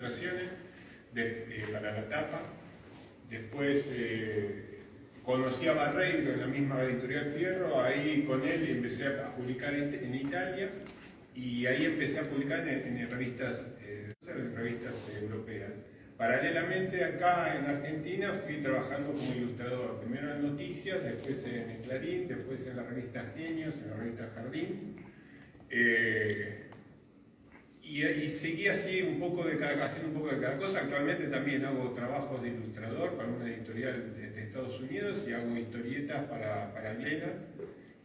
ilustraciones para la tapa. Después conocí a Barreiro en la misma editorial Fierro, ahí con él empecé a publicar en Italia y ahí empecé a publicar en revistas europeas. Paralelamente acá en Argentina fui trabajando como ilustrador, primero en Noticias, después en el Clarín, después en la revista Genios, en la revista Jardín. Y seguí así haciendo un poco de cada cosa. Actualmente también hago trabajos de ilustrador para una editorial de Estados Unidos y hago historietas para Glénat.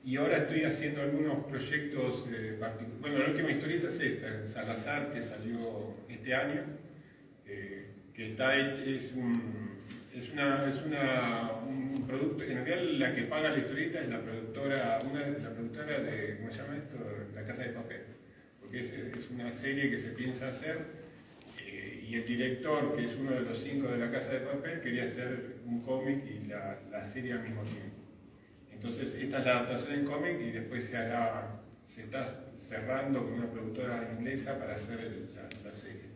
Y ahora estoy haciendo algunos proyectos particulares. Bueno, la última historieta es esta, Salazar, que salió este año, que está hecha, es un producto. En realidad la que paga la historieta es la productora de, ¿cómo se llama esto? La Casa de Papel. Porque es una serie que se piensa hacer y el director, que es uno de los 5 de la Casa de Papel, quería hacer un cómic y la serie al mismo tiempo. Entonces esta es la adaptación en cómic y después se está cerrando con una productora inglesa para hacer la serie.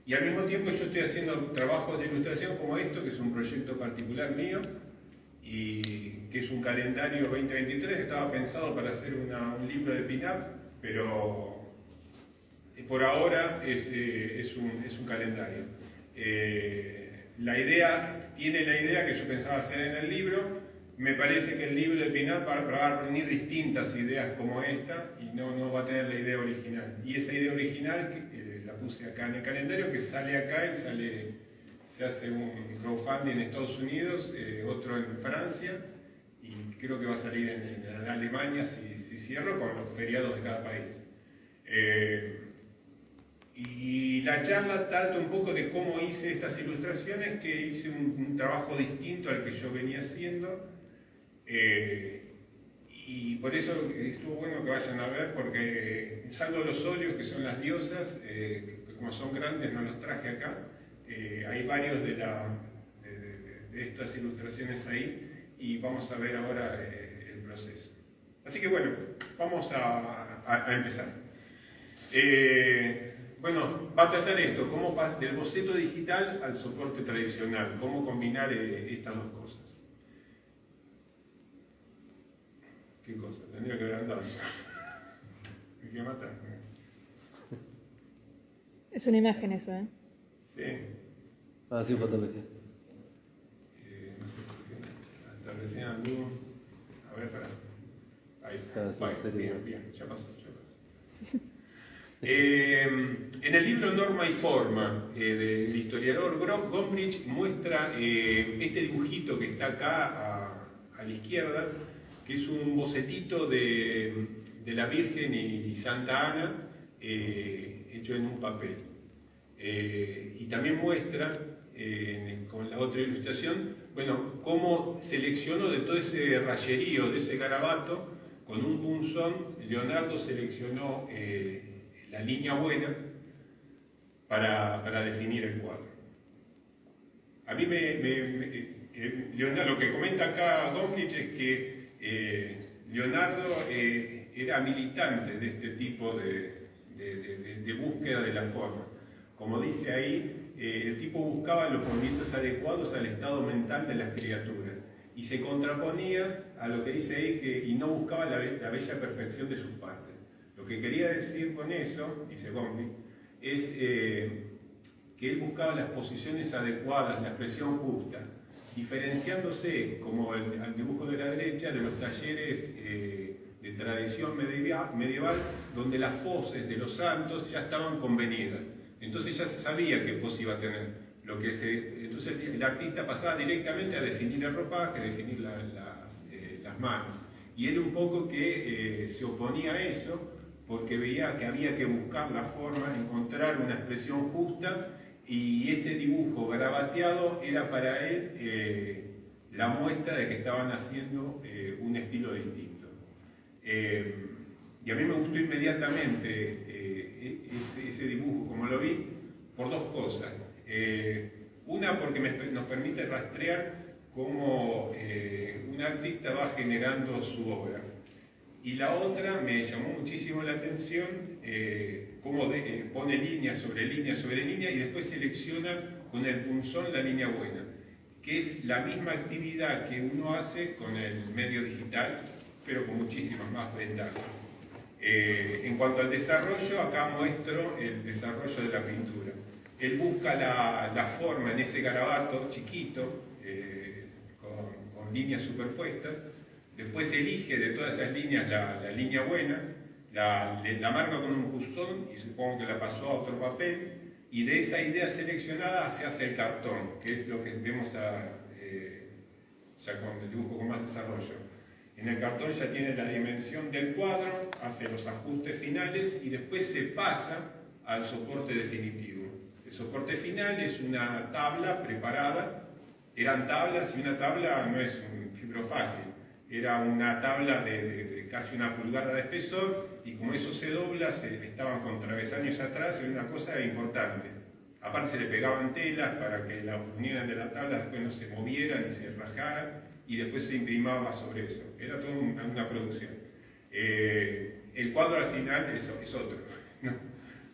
Y al mismo tiempo yo estoy haciendo trabajos de ilustración como esto, que es un proyecto particular mío, y que es un calendario 2023, estaba pensado para hacer un libro de pin-up, pero por ahora es un calendario. Tiene la idea que yo pensaba hacer en el libro. Me parece que el libro de pin-up va a reunir distintas ideas como esta y no va a tener la idea original. Y esa idea original la puse acá en el calendario, que sale acá y se hace un crowdfunding en Estados Unidos, otro en Francia, y creo que va a salir en Alemania si cierro, con los feriados de cada país. Y la charla trata un poco de cómo hice estas ilustraciones, que hice un trabajo distinto al que yo venía haciendo. Y por eso estuvo bueno que vayan a ver, porque salvo los óleos, que son las diosas, que como son grandes no los traje acá, hay varios de estas ilustraciones ahí, y vamos a ver ahora el proceso. Así que bueno, vamos a empezar. Bueno, va a tratar esto, del boceto digital al soporte tradicional, cómo combinar estas dos cosas. ¿Qué cosa? Tendría que haber andado. Me quiero matar. Es una imagen eso, ¿eh? Sí. Ah, sí, fotografía. No sé por qué. Hasta recién anduvo. A ver, para. Ahí. Bien, ya pasó. En el libro Norma y Forma del historiador Gombrich muestra este dibujito que está acá a la izquierda, que es un bocetito de la Virgen y Santa Ana hecho en un papel. Y también muestra, con la otra ilustración, bueno, cómo seleccionó de todo ese rayerío, de ese garabato, con un punzón, Leonardo seleccionó la línea buena para definir el cuadro. A mí Leonardo, lo que comenta acá Gombrich es que Leonardo era militante de este tipo de búsqueda de la forma. Como dice ahí, el tipo buscaba los movimientos adecuados al estado mental de las criaturas y se contraponía a lo que dice ahí, y no buscaba la bella perfección de sus partes. Lo que quería decir con eso, dice Gombrich, es que él buscaba las posiciones adecuadas, la expresión justa, diferenciándose, como el dibujo de la derecha, de los talleres de tradición medieval, donde las foses de los santos ya estaban convenidas. Entonces ya se sabía qué pose iba a tener. Entonces el artista pasaba directamente a definir el ropaje, a definir las manos. Y él un poco que se oponía a eso, porque veía que había que buscar la forma, encontrar una expresión justa, y ese dibujo garabateado era para él la muestra de que estaban haciendo un estilo distinto. Y a mí me gustó inmediatamente ese dibujo, como lo vi, por dos cosas. Una, porque nos permite rastrear cómo un artista va generando su obra. Y la otra, me llamó muchísimo la atención pone línea sobre línea sobre línea y después selecciona con el punzón la línea buena, que es la misma actividad que uno hace con el medio digital, pero con muchísimas más ventajas. En cuanto al desarrollo, acá muestro el desarrollo de la pintura. Él busca la forma en ese garabato chiquito, con líneas superpuestas, después elige de todas esas líneas la línea buena, la marca con un punzón y supongo que la pasó a otro papel, y de esa idea seleccionada se hace el cartón, que es lo que vemos ya con el dibujo con más desarrollo. En el cartón ya tiene la dimensión del cuadro, hace los ajustes finales y después se pasa al soporte definitivo. El soporte final es una tabla preparada, eran tablas y una tabla no es un fibro fácil, era una tabla de casi 1 pulgada de espesor y como eso se dobla, estaban con travesaños atrás, era una cosa importante. Aparte se le pegaban telas para que las uniones de la tabla después no se movieran ni se rajaran y después se imprimaba sobre eso. Era toda una producción. El cuadro al final es otro.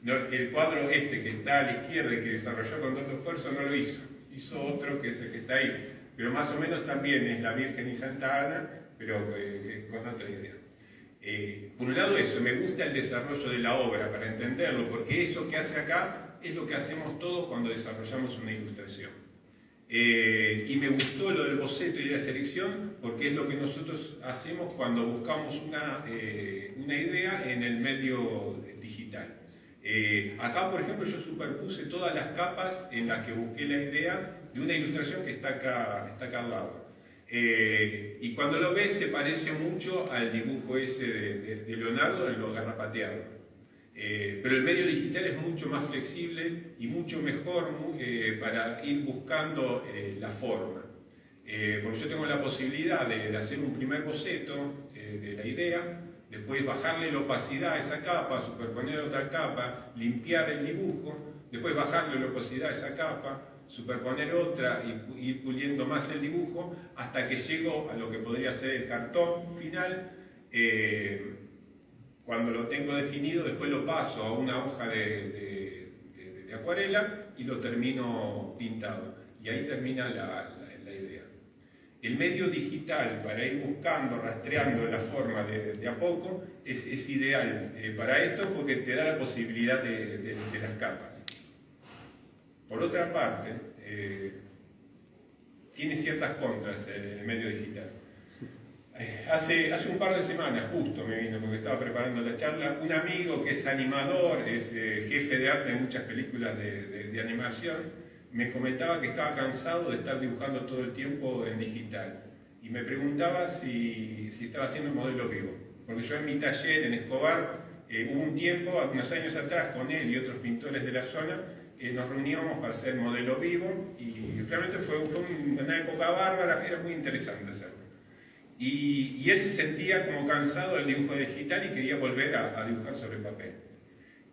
No, el cuadro que está a la izquierda y que desarrolló con tanto esfuerzo no lo hizo. Hizo otro que es el que está ahí. Pero más o menos también es la Virgen y Santa Ana, pero con otra idea. Por un lado eso, me gusta el desarrollo de la obra para entenderlo, porque eso que hace acá es lo que hacemos todos cuando desarrollamos una ilustración. Y me gustó lo del boceto y de la selección, porque es lo que nosotros hacemos cuando buscamos una idea en el medio digital. Acá, por ejemplo, yo superpuse todas las capas en las que busqué la idea de una ilustración que está acá al lado. Y cuando lo ves se parece mucho al dibujo ese de Leonardo, de lo garrapateado. Pero el medio digital es mucho más flexible y mucho mejor para ir buscando la forma. Porque yo tengo la posibilidad de hacer un primer boceto de la idea, después bajarle la opacidad a esa capa, superponer otra capa, limpiar el dibujo, después bajarle la opacidad a esa capa, superponer otra y ir puliendo más el dibujo hasta que llego a lo que podría ser el cartón final. Cuando lo tengo definido, después lo paso a una hoja de acuarela y lo termino pintado. Y ahí termina la idea. El medio digital para ir buscando, rastreando la forma de a poco, es ideal para esto porque te da la posibilidad de las capas. Por otra parte, tiene ciertas contras el medio digital. Hace un par de semanas, justo me vino, porque estaba preparando la charla, un amigo que es animador, es jefe de arte en muchas películas de animación, me comentaba que estaba cansado de estar dibujando todo el tiempo en digital. Y me preguntaba si estaba haciendo modelo vivo. Porque yo en mi taller en Escobar, hubo un tiempo, unos años atrás, con él y otros pintores de la zona, nos reuníamos para hacer modelo vivo y realmente fue una época bárbara, era muy interesante hacerlo. Y él se sentía como cansado del dibujo digital y quería volver a dibujar sobre papel.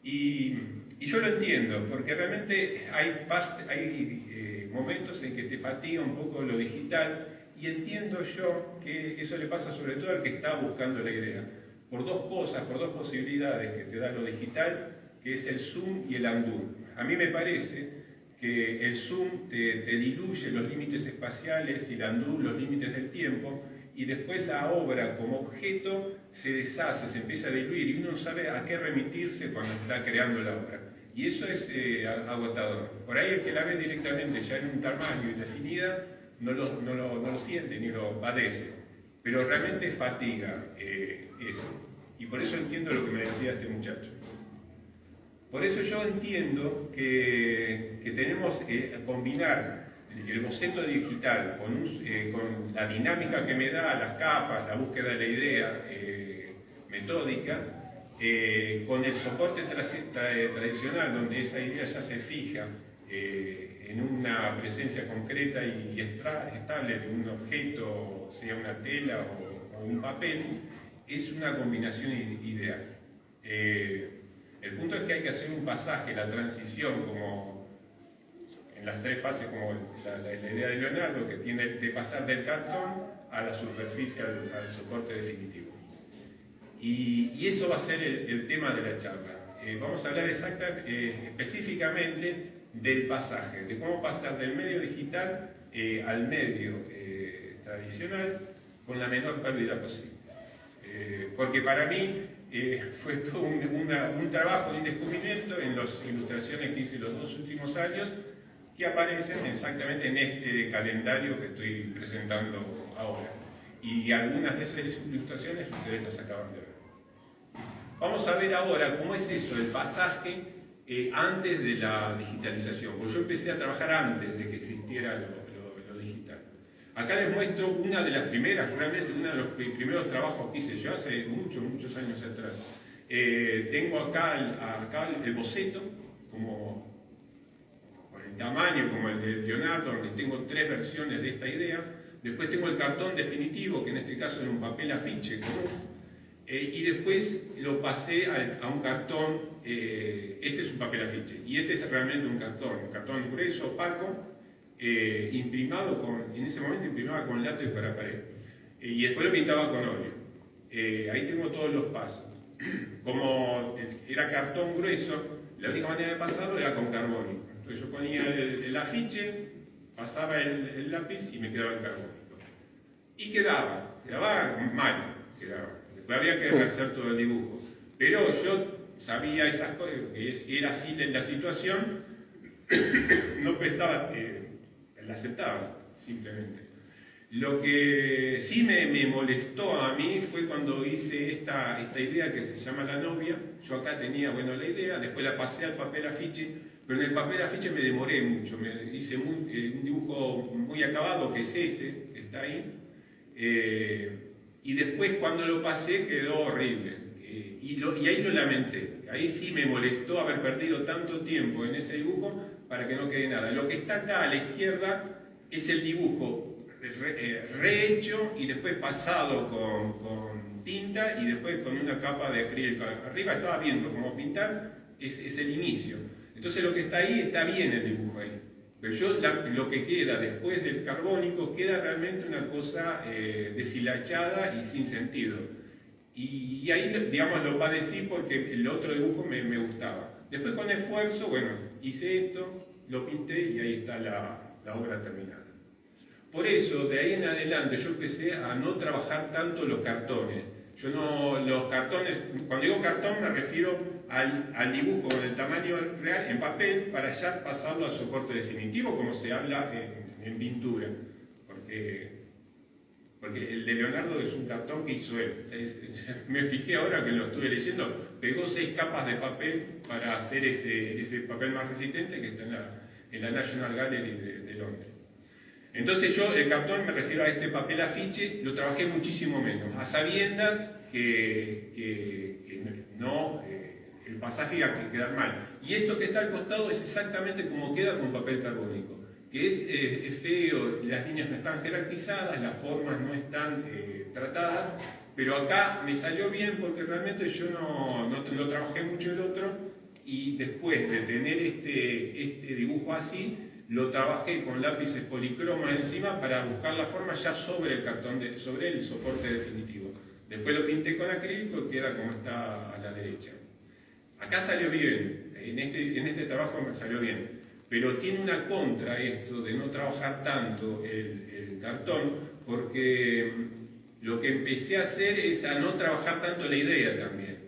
Y yo lo entiendo, porque realmente hay momentos en que te fatiga un poco lo digital y entiendo yo que eso le pasa sobre todo al que está buscando la idea. Por dos cosas, por dos posibilidades que te da lo digital, que es el zoom y el undo. A mí me parece que el zoom te diluye los límites espaciales y el undo los límites del tiempo, y después la obra como objeto se deshace, se empieza a diluir y uno no sabe a qué remitirse cuando está creando la obra. Y eso es agotador. Por ahí el que la ve directamente ya en un tamaño indefinida no lo siente ni lo padece, pero realmente fatiga eso. Y por eso entiendo lo que me decía este muchacho. Por eso yo entiendo que tenemos que combinar el boceto digital con la dinámica que me da, las capas, la búsqueda de la idea metódica, con el soporte tradicional, donde esa idea ya se fija en una presencia concreta y estable de un objeto, sea una tela o un papel, es una combinación ideal. El punto es que hay que hacer un pasaje, la transición, como en las tres fases, como la idea de Leonardo, que tiene de pasar del cartón a la superficie, al soporte definitivo. Y eso va a ser el tema de la charla. vamos a hablar específicamente del pasaje, de cómo pasar del medio digital al medio tradicional con la menor pérdida posible. Porque para mí fue todo un trabajo, un descubrimiento en las ilustraciones que hice los 2 últimos años, que aparecen exactamente en este calendario que estoy presentando ahora. Y algunas de esas ilustraciones ustedes las acaban de ver. Vamos a ver ahora cómo es eso, el pasaje antes de la digitalización, porque yo empecé a trabajar antes de que existiera lo digital. Acá les muestro una de las primeras, realmente uno de los primeros trabajos que hice yo hace muchos años atrás. Tengo acá el boceto, como por el tamaño, como el de Leonardo, donde tengo 3 versiones de esta idea. Después tengo el cartón definitivo, que en este caso era un papel afiche común. Y después lo pasé a un cartón, este es un papel afiche, y este es realmente un cartón grueso, opaco, imprimado en ese momento imprimaba con látex para pared, y después lo pintaba con óleo. Ahí tengo todos los pasos. Como era cartón grueso, la única manera de pasarlo era con carbónico. Entonces yo ponía el afiche, pasaba el lápiz y me quedaba el carbónico. Y quedaba mal, quedaba. Después había que rehacer todo el dibujo. Pero yo sabía esas cosas, que era así la situación, no prestaba, la aceptaba, simplemente. Lo que sí me molestó a mí fue cuando hice esta idea que se llama La novia. Yo acá tenía, la idea, después la pasé al papel afiche, pero en el papel afiche me demoré mucho, hice un dibujo muy acabado, que es ese, que está ahí. Y después cuando lo pasé quedó horrible, y ahí lo lamenté. Ahí sí me molestó haber perdido tanto tiempo en ese dibujo para que no quede nada. Lo que está acá a la izquierda es el dibujo rehecho y después pasado con tinta y después con una capa de acrílico. Arriba estaba bien, pero como pintar es el inicio. Entonces lo que está ahí está bien el dibujo ahí. Pero lo que queda después del carbónico queda realmente una cosa deshilachada y sin sentido. Y ahí, digamos, lo padecí porque el otro dibujo me gustaba. Después con esfuerzo, hice esto, lo pinté y ahí está la obra terminada. Por eso, de ahí en adelante, yo empecé a no trabajar tanto los cartones. Los cartones, cuando digo cartón me refiero al dibujo con el tamaño real en papel para ya pasarlo al soporte definitivo, como se habla en pintura. Porque el de Leonardo es un cartón que hizo él. Me fijé ahora que lo estuve leyendo, pegó 6 capas de papel para hacer ese papel más resistente que está en la National Gallery de Londres. Entonces yo, el cartón, me refiero a este papel afiche, lo trabajé muchísimo menos, a sabiendas que no, el pasaje iba a quedar mal. Y esto que está al costado es exactamente como queda con papel carbónico, que es feo, las líneas no están jerarquizadas, las formas no están tratadas, pero acá me salió bien porque realmente yo no trabajé mucho el otro, y después de tener este dibujo así, lo trabajé con lápices policroma encima para buscar la forma ya sobre el cartón, sobre el soporte definitivo. Después lo pinté con acrílico y queda como está a la derecha. Acá salió bien, en este trabajo me salió bien, pero tiene una contra esto de no trabajar tanto el cartón, porque lo que empecé a hacer es a no trabajar tanto la idea también.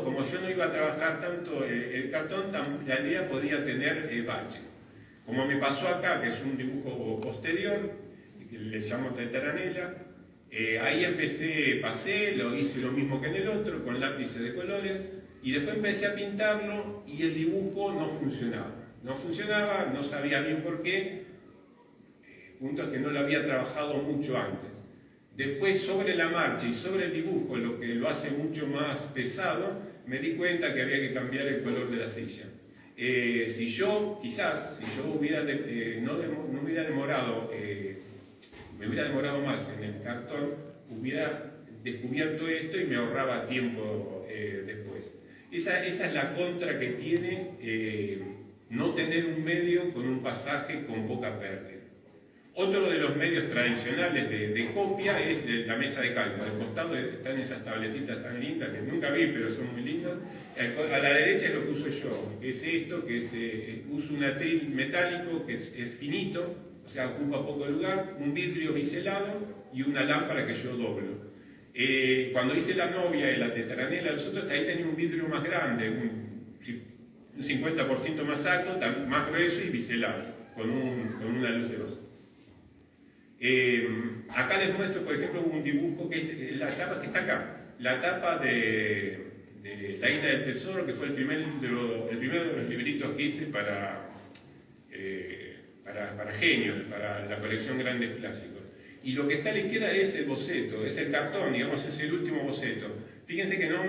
Como yo no iba a trabajar tanto el cartón, la idea podía tener baches. Como me pasó acá, que es un dibujo posterior, que le llamo tetaranela, ahí pasé, hice lo mismo que en el otro, con lápices de colores, y después empecé a pintarlo y el dibujo no funcionaba. No funcionaba, no sabía bien por qué, punto es que no lo había trabajado mucho antes. Después, sobre la marcha y sobre el dibujo, lo que lo hace mucho más pesado, me di cuenta que había que cambiar el color de la silla. Si yo hubiera no hubiera demorado, me hubiera demorado más en el cartón, hubiera descubierto esto y me ahorraba tiempo después. Esa es la contra que tiene no tener un medio con un pasaje con poca pérdida. Otro de los medios tradicionales de copia es la mesa de cálculo. Al costado están esas tabletitas tan lindas que nunca vi, pero son muy lindas. A la derecha es lo que uso yo, que es esto, que uso un atril metálico que es finito, o sea, ocupa poco lugar, un vidrio biselado y una lámpara que yo doblo. Cuando hice la novia y la tetranela, nosotros ahí tenía un vidrio más grande, un 50% más alto, más grueso y biselado, con una luz de luz. Acá les muestro, por ejemplo, un dibujo que es la tapa que está acá, la tapa de La Isla del Tesoro, que fue el primero de los libritos que hice para genios, para la colección Grandes Clásicos. Y lo que está a la izquierda es el boceto, es el cartón, digamos, es el último boceto. Fíjense que no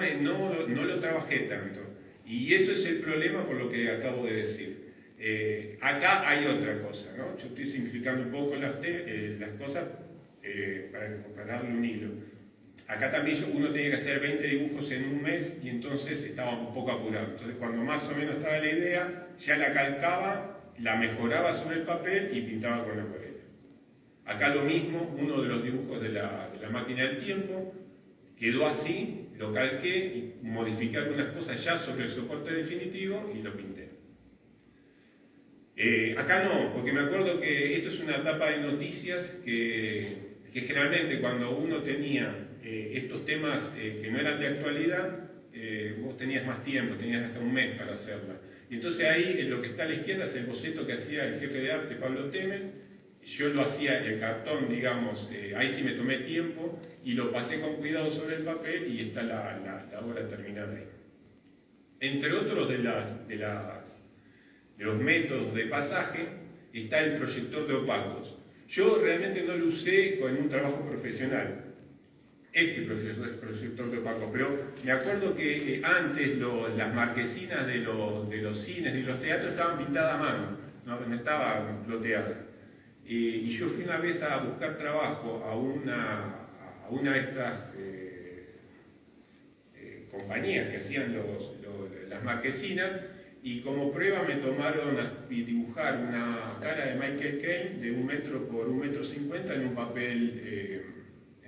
lo trabajé tanto. Y eso es el problema por lo que acabo de decir. Acá hay otra cosa, ¿no? Yo estoy simplificando un poco las cosas para darle un hilo. Acá también uno tenía que hacer 20 dibujos en un mes y entonces estaba un poco apurado. Entonces cuando más o menos estaba la idea, ya la calcaba, la mejoraba sobre el papel y pintaba con la acuarela. Acá lo mismo, uno de los dibujos de la máquina del tiempo, quedó así, lo calqué y modifiqué algunas cosas ya sobre el soporte definitivo y lo pinté. Acá no, porque me acuerdo que esto es una etapa de noticias que generalmente cuando uno tenía estos temas que no eran de actualidad, vos tenías más tiempo, tenías hasta un mes para hacerla. Y entonces ahí, en lo que está a la izquierda, es el boceto que hacía el jefe de arte, Pablo Temes. Yo lo hacía en el cartón, digamos, ahí sí me tomé tiempo y lo pasé con cuidado sobre el papel y está la obra terminada ahí. Entre otros de los métodos de pasaje está el proyector de opacos. Yo realmente no lo usé con un trabajo profesional, este proyector de opacos, pero me acuerdo que antes las marquesinas de los cines y los teatros estaban pintadas a mano, no estaban ploteadas. Y yo fui una vez a buscar trabajo a una de estas compañías que hacían las marquesinas, y como prueba me tomaron a dibujar una cara de Michael Caine de 1 metro por 1,50 metros en un papel de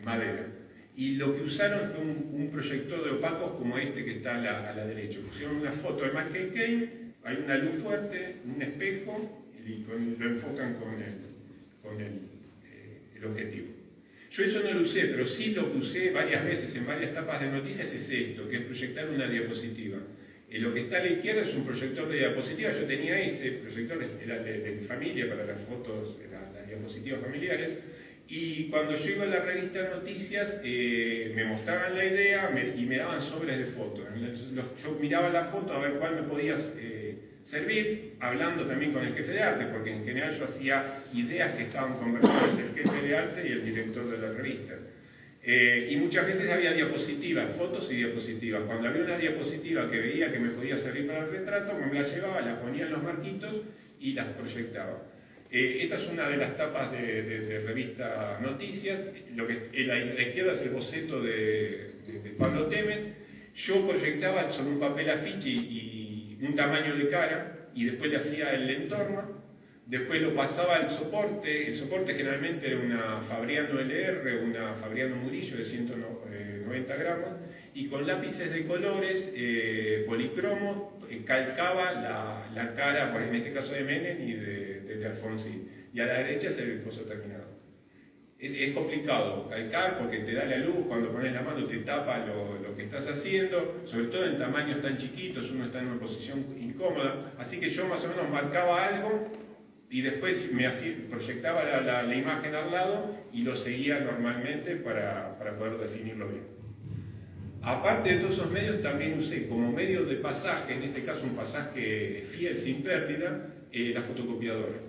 madera. Y lo que usaron fue un proyector de opacos como este que está a la derecha. Pusieron una foto de Michael Caine, hay una luz fuerte, un espejo, y lo enfocan con el objetivo. Yo eso no lo usé, pero sí lo que usé varias veces en varias tapas de noticias es esto, que es proyectar una diapositiva. Lo que está a la izquierda es un proyector de diapositivas. Yo tenía ese proyector, era de mi familia, para las fotos, las diapositivas familiares. Y cuando yo iba a la revista Noticias, me mostraban la idea y me daban sobres de fotos. Yo miraba la foto a ver cuál me podía servir, hablando también con el jefe de arte, porque en general yo hacía ideas que estaban conversando entre el jefe de arte y el director de la revista. Y muchas veces había diapositivas, fotos y diapositivas. Cuando había una diapositiva que veía que me podía servir para el retrato, me la llevaba, la ponía en los marquitos y las proyectaba. Esta es una de las tapas de revista Noticias. La izquierda es el boceto de Pablo Temes. Yo proyectaba sobre un papel afiche y un tamaño de cara, y después le hacía el entorno. Después lo pasaba al soporte. El soporte generalmente era una Fabriano LR, una Fabriano Murillo de 190 gramos, y con lápices de colores policromos calcaba la cara, en este caso de Menem y de Alfonsín. Y a la derecha es el coso terminado. Es complicado calcar porque te da la luz, cuando pones la mano te tapa lo que estás haciendo, sobre todo en tamaños tan chiquitos, uno está en una posición incómoda. Así que yo más o menos marcaba algo y después proyectaba la imagen al lado y lo seguía normalmente para poder definirlo bien. Aparte de todos esos medios, también usé como medio de pasaje, en este caso un pasaje fiel, sin pérdida, la fotocopiadora.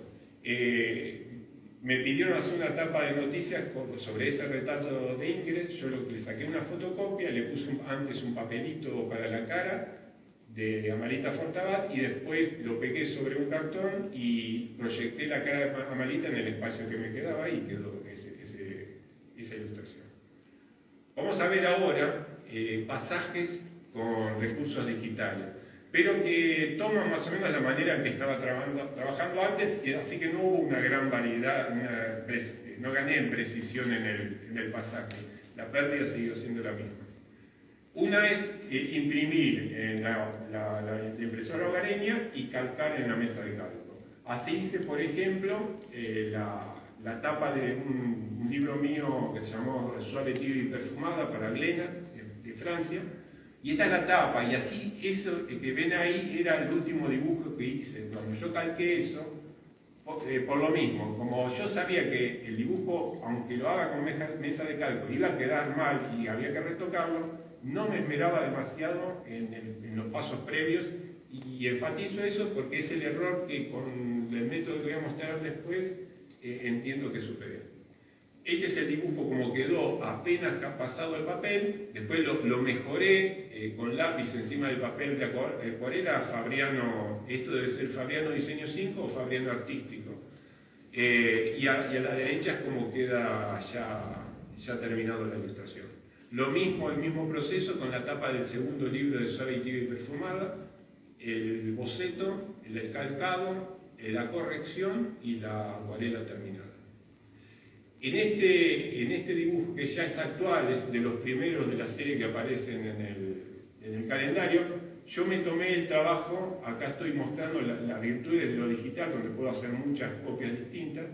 Me pidieron hacer una tapa de noticias sobre ese retrato de Ingres. Yo le saqué una fotocopia, le puse antes un papelito para la cara de Amalita Fortabat y después lo pegué sobre un cartón y proyecté la cara de Amalita en el espacio que me quedaba y quedó esa ilustración. Vamos a ver ahora pasajes con recursos digitales. pero que toma más o menos la manera en que estaba trabajando antes, y así que no hubo una gran variedad, no gané en precisión en el pasaje. La pérdida siguió siendo la misma. Una es imprimir en la impresora hogareña y calcar en la mesa de calco. Así hice, por ejemplo, la tapa de un libro mío que se llamó Suave, Tibia y Perfumada para Glénat, de Francia. Y esta es la tapa, y así eso que ven ahí era el último dibujo que hice. Cuando yo calqué eso, por lo mismo, como yo sabía que el dibujo, aunque lo haga con mesa de calco, iba a quedar mal y había que retocarlo, no me esmeraba demasiado en los pasos previos, y enfatizo eso porque es el error que con el método que voy a mostrar después entiendo que superé. Este es el dibujo como quedó apenas que ha pasado el papel, después lo mejoré con lápiz encima del papel de acuarela Fabriano, esto debe ser Fabriano Diseño 5 o Fabriano Artístico. Y a la derecha es como queda ya terminado la ilustración. Lo mismo, el mismo proceso con la tapa del segundo libro de Suave, Tibia y Perfumada, el boceto, el calcado, la corrección y la acuarela terminada. En este dibujo, que ya es actual, es de los primeros de la serie que aparecen en el calendario, yo me tomé el trabajo, acá estoy mostrando las virtudes de lo digital, donde puedo hacer muchas copias distintas,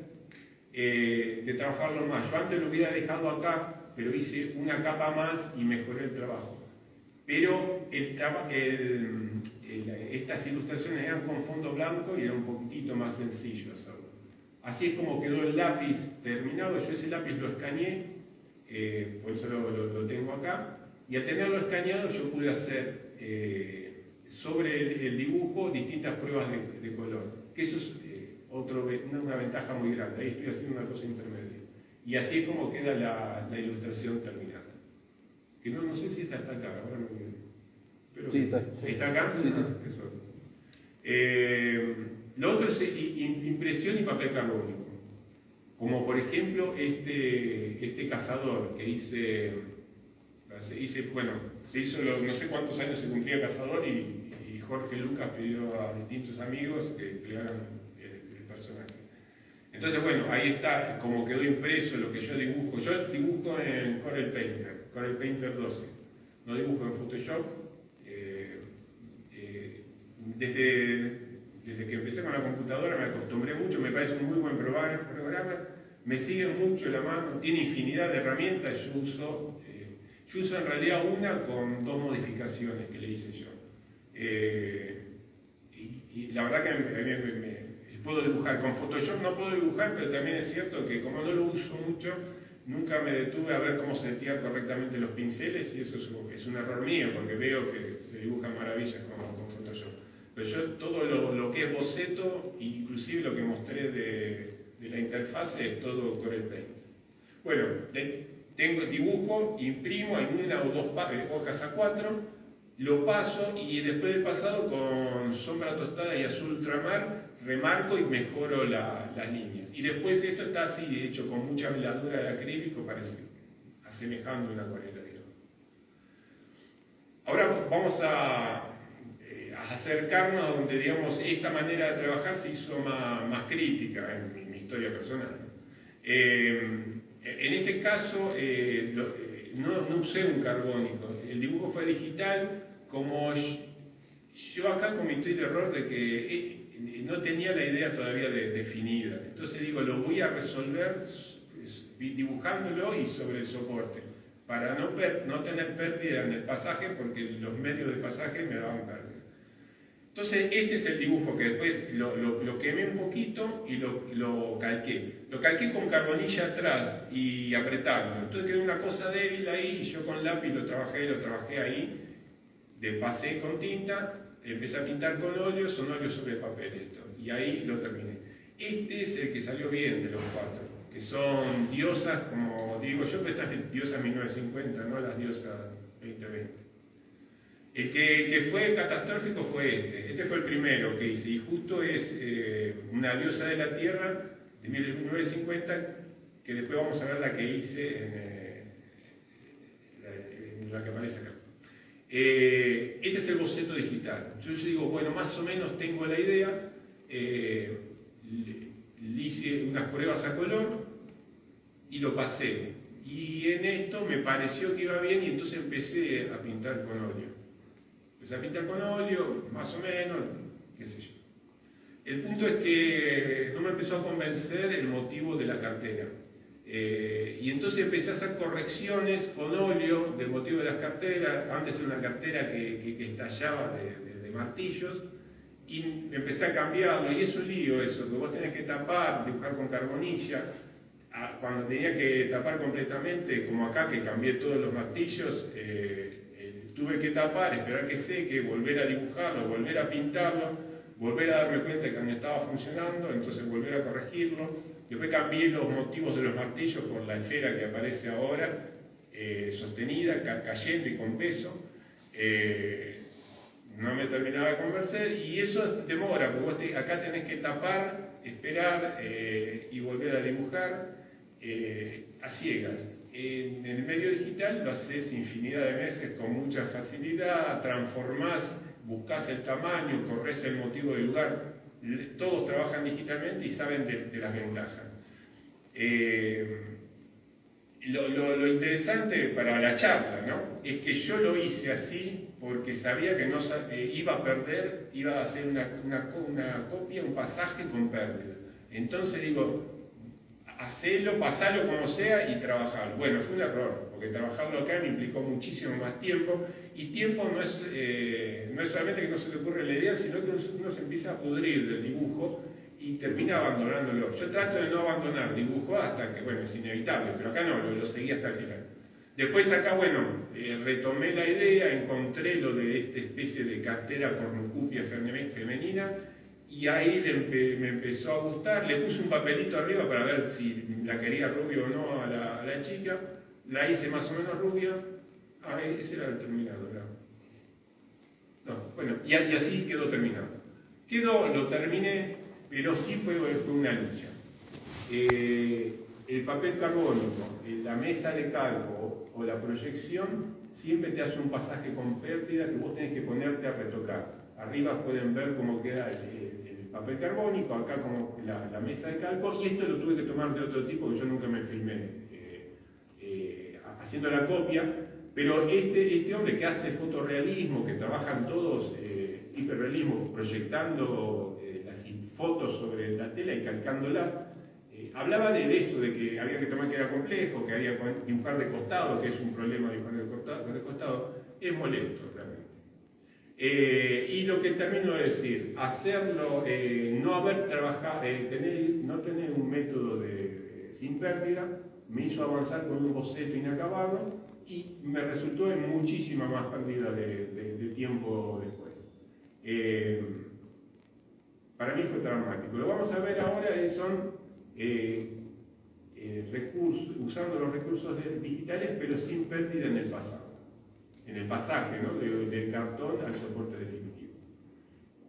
de trabajarlo más. Yo antes lo hubiera dejado acá, pero hice una capa más y mejoré el trabajo. Pero estas ilustraciones eran con fondo blanco y era un poquitito más sencillo hacerlo. Así es como quedó el lápiz terminado. Yo ese lápiz lo escaneé, por eso lo tengo acá, y al tenerlo escaneado yo pude hacer sobre el dibujo distintas pruebas de color, que eso es una ventaja muy grande. Ahí estoy haciendo una cosa intermedia. Y así es como queda la ilustración terminada. Que no sé si esa está acá, ahora no veo. Pero sí, está. ¿Está acá? Sí, sí. Qué suerte. Lo otro es impresión y papel carbónico. Como por ejemplo este cazador que hice, bueno, se hizo, no sé cuántos años se cumplía cazador, y Jorge Lucas pidió a distintos amigos que le hagan el personaje. Entonces, bueno, ahí está, como quedó impreso lo que yo dibujo. Yo dibujo en Corel Painter 12. No dibujo en Photoshop. Desde que empecé con la computadora me acostumbré mucho, me parece un muy buen programa, me sigue mucho la mano, tiene infinidad de herramientas. Yo uso en realidad una con 2 modificaciones que le hice yo. Y la verdad que puedo dibujar. Con Photoshop no puedo dibujar, pero también es cierto que como no lo uso mucho, nunca me detuve a ver cómo setear correctamente los pinceles, y eso es un error mío, porque veo que se dibujan maravillas con Photoshop. Pero yo todo lo que es boceto, inclusive lo que mostré de la interfase, es todo Corel Paint. Bueno, tengo dibujo, imprimo alguna o 2 hojas A4, lo paso, y después del pasado con sombra tostada y azul ultramar remarco y mejoro las líneas. Y después esto está así, de hecho, con mucha veladura de acrílico, parece asemejando una acuarela, digamos. Ahora vamos a acercarnos a donde, digamos, esta manera de trabajar se hizo más crítica en mi historia personal. En este caso, no usé un carbónico, el dibujo fue digital. Como yo acá cometí el error de que no tenía la idea todavía definida, entonces digo, lo voy a resolver dibujándolo y sobre el soporte, para no tener pérdida en el pasaje, porque los medios de pasaje me daban pérdida. Entonces este es el dibujo que después lo quemé un poquito y lo calqué. Lo calqué con carbonilla atrás y apretando. Entonces quedó una cosa débil ahí, y yo con lápiz lo trabajé ahí, pasé con tinta, empecé a pintar con óleo, son óleos sobre papel esto, y ahí lo terminé. Este es el que salió bien de los 4, que son diosas, como digo yo, pero estas es diosas 1950, no las diosas 2020. El que fue catastrófico fue este fue el primero que hice, y justo es una diosa de la tierra de 1950, que después vamos a ver la que hice en la que aparece acá. Este es el boceto digital. Yo digo, bueno, más o menos tengo la idea, le hice unas pruebas a color y lo pasé. Y en esto me pareció que iba bien y entonces empecé a pintar con óleo. Empecé a pintar con óleo, más o menos, qué sé yo. El punto es que no me empezó a convencer el motivo de la cartera. Y entonces empecé a hacer correcciones con óleo del motivo de las carteras. Antes era una cartera que estallaba de martillos y empecé a cambiarlo. Y es un lío eso, que vos tenés que tapar, dibujar con carbonilla. Cuando tenía que tapar completamente, como acá que cambié todos los martillos, tuve que tapar, esperar que seque, volver a dibujarlo, volver a pintarlo, volver a darme cuenta que no estaba funcionando, entonces volver a corregirlo. Después cambié los motivos de los martillos por la esfera que aparece ahora, sostenida, cayendo y con peso. No me terminaba de convencer y eso demora, porque vos acá tenés que tapar, esperar y volver a dibujar a ciegas. En el medio digital lo haces infinidad de veces con mucha facilidad, transformás, buscás el tamaño, corres el motivo del lugar. Todos trabajan digitalmente y saben de las ventajas. Lo interesante para la charla, ¿no?, es que yo lo hice así porque sabía que no iba a perder, iba a hacer una copia, un pasaje con pérdida. Entonces digo, hacelo, pasalo como sea y trabajarlo. Bueno, fue un error, porque trabajarlo acá me implicó muchísimo más tiempo, y tiempo no es solamente que no se le ocurre la idea, sino que uno se empieza a pudrir del dibujo y termina abandonándolo. Yo trato de no abandonar dibujo hasta que, bueno, es inevitable, pero acá no, lo seguí hasta el final. Después acá, bueno, retomé la idea, encontré lo de esta especie de cartera cornucopia femenina, y ahí me empezó a gustar. Le puse un papelito arriba para ver si la quería rubia o no a la chica. La hice más o menos rubia. Ese era el terminado, ¿verdad? No, bueno, y así quedó terminado. Lo terminé, pero sí fue una lucha. El papel carbónico, la mesa de calco o la proyección siempre te hace un pasaje con pérdida que vos tenés que ponerte a retocar. Arriba pueden ver cómo queda el papel carbónico, acá como la mesa de calco, y esto lo tuve que tomar de otro tipo, que yo nunca me filmé haciendo la copia, pero este hombre que hace fotorrealismo, que trabajan todos hiperrealismo, proyectando las fotos sobre la tela y calcándola, hablaba de eso, de que había que tomar que era complejo, que había que dibujar de costado, que es un problema dibujar de costado, es molesto realmente. Y lo que termino de decir, hacerlo, no haber trabajado, no tener un método sin pérdida, me hizo avanzar con un boceto inacabado y me resultó en muchísima más pérdida de tiempo después. Para mí fue traumático. Lo vamos a ver ahora, son recursos, usando los recursos digitales, pero sin pérdida en el pasado, en el pasaje, ¿no?, del cartón al soporte definitivo.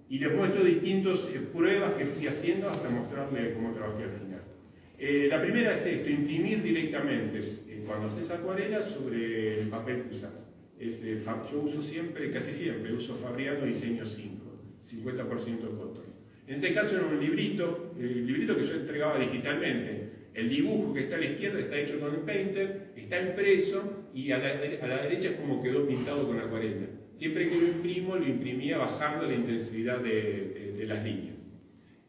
Y les muestro distintas pruebas que fui haciendo hasta mostrarles cómo trabajé al final. La primera es esto, imprimir directamente cuando haces acuarela sobre el papel que usas. Yo uso casi siempre, uso Fabriano Diseño 5, 50% cotton. En este caso era un librito, el librito que yo entregaba digitalmente. El dibujo que está a la izquierda está hecho con Painter, está impreso, y a la derecha es como quedó pintado con acuarela. Siempre que lo imprimo, lo imprimía bajando la intensidad de las líneas.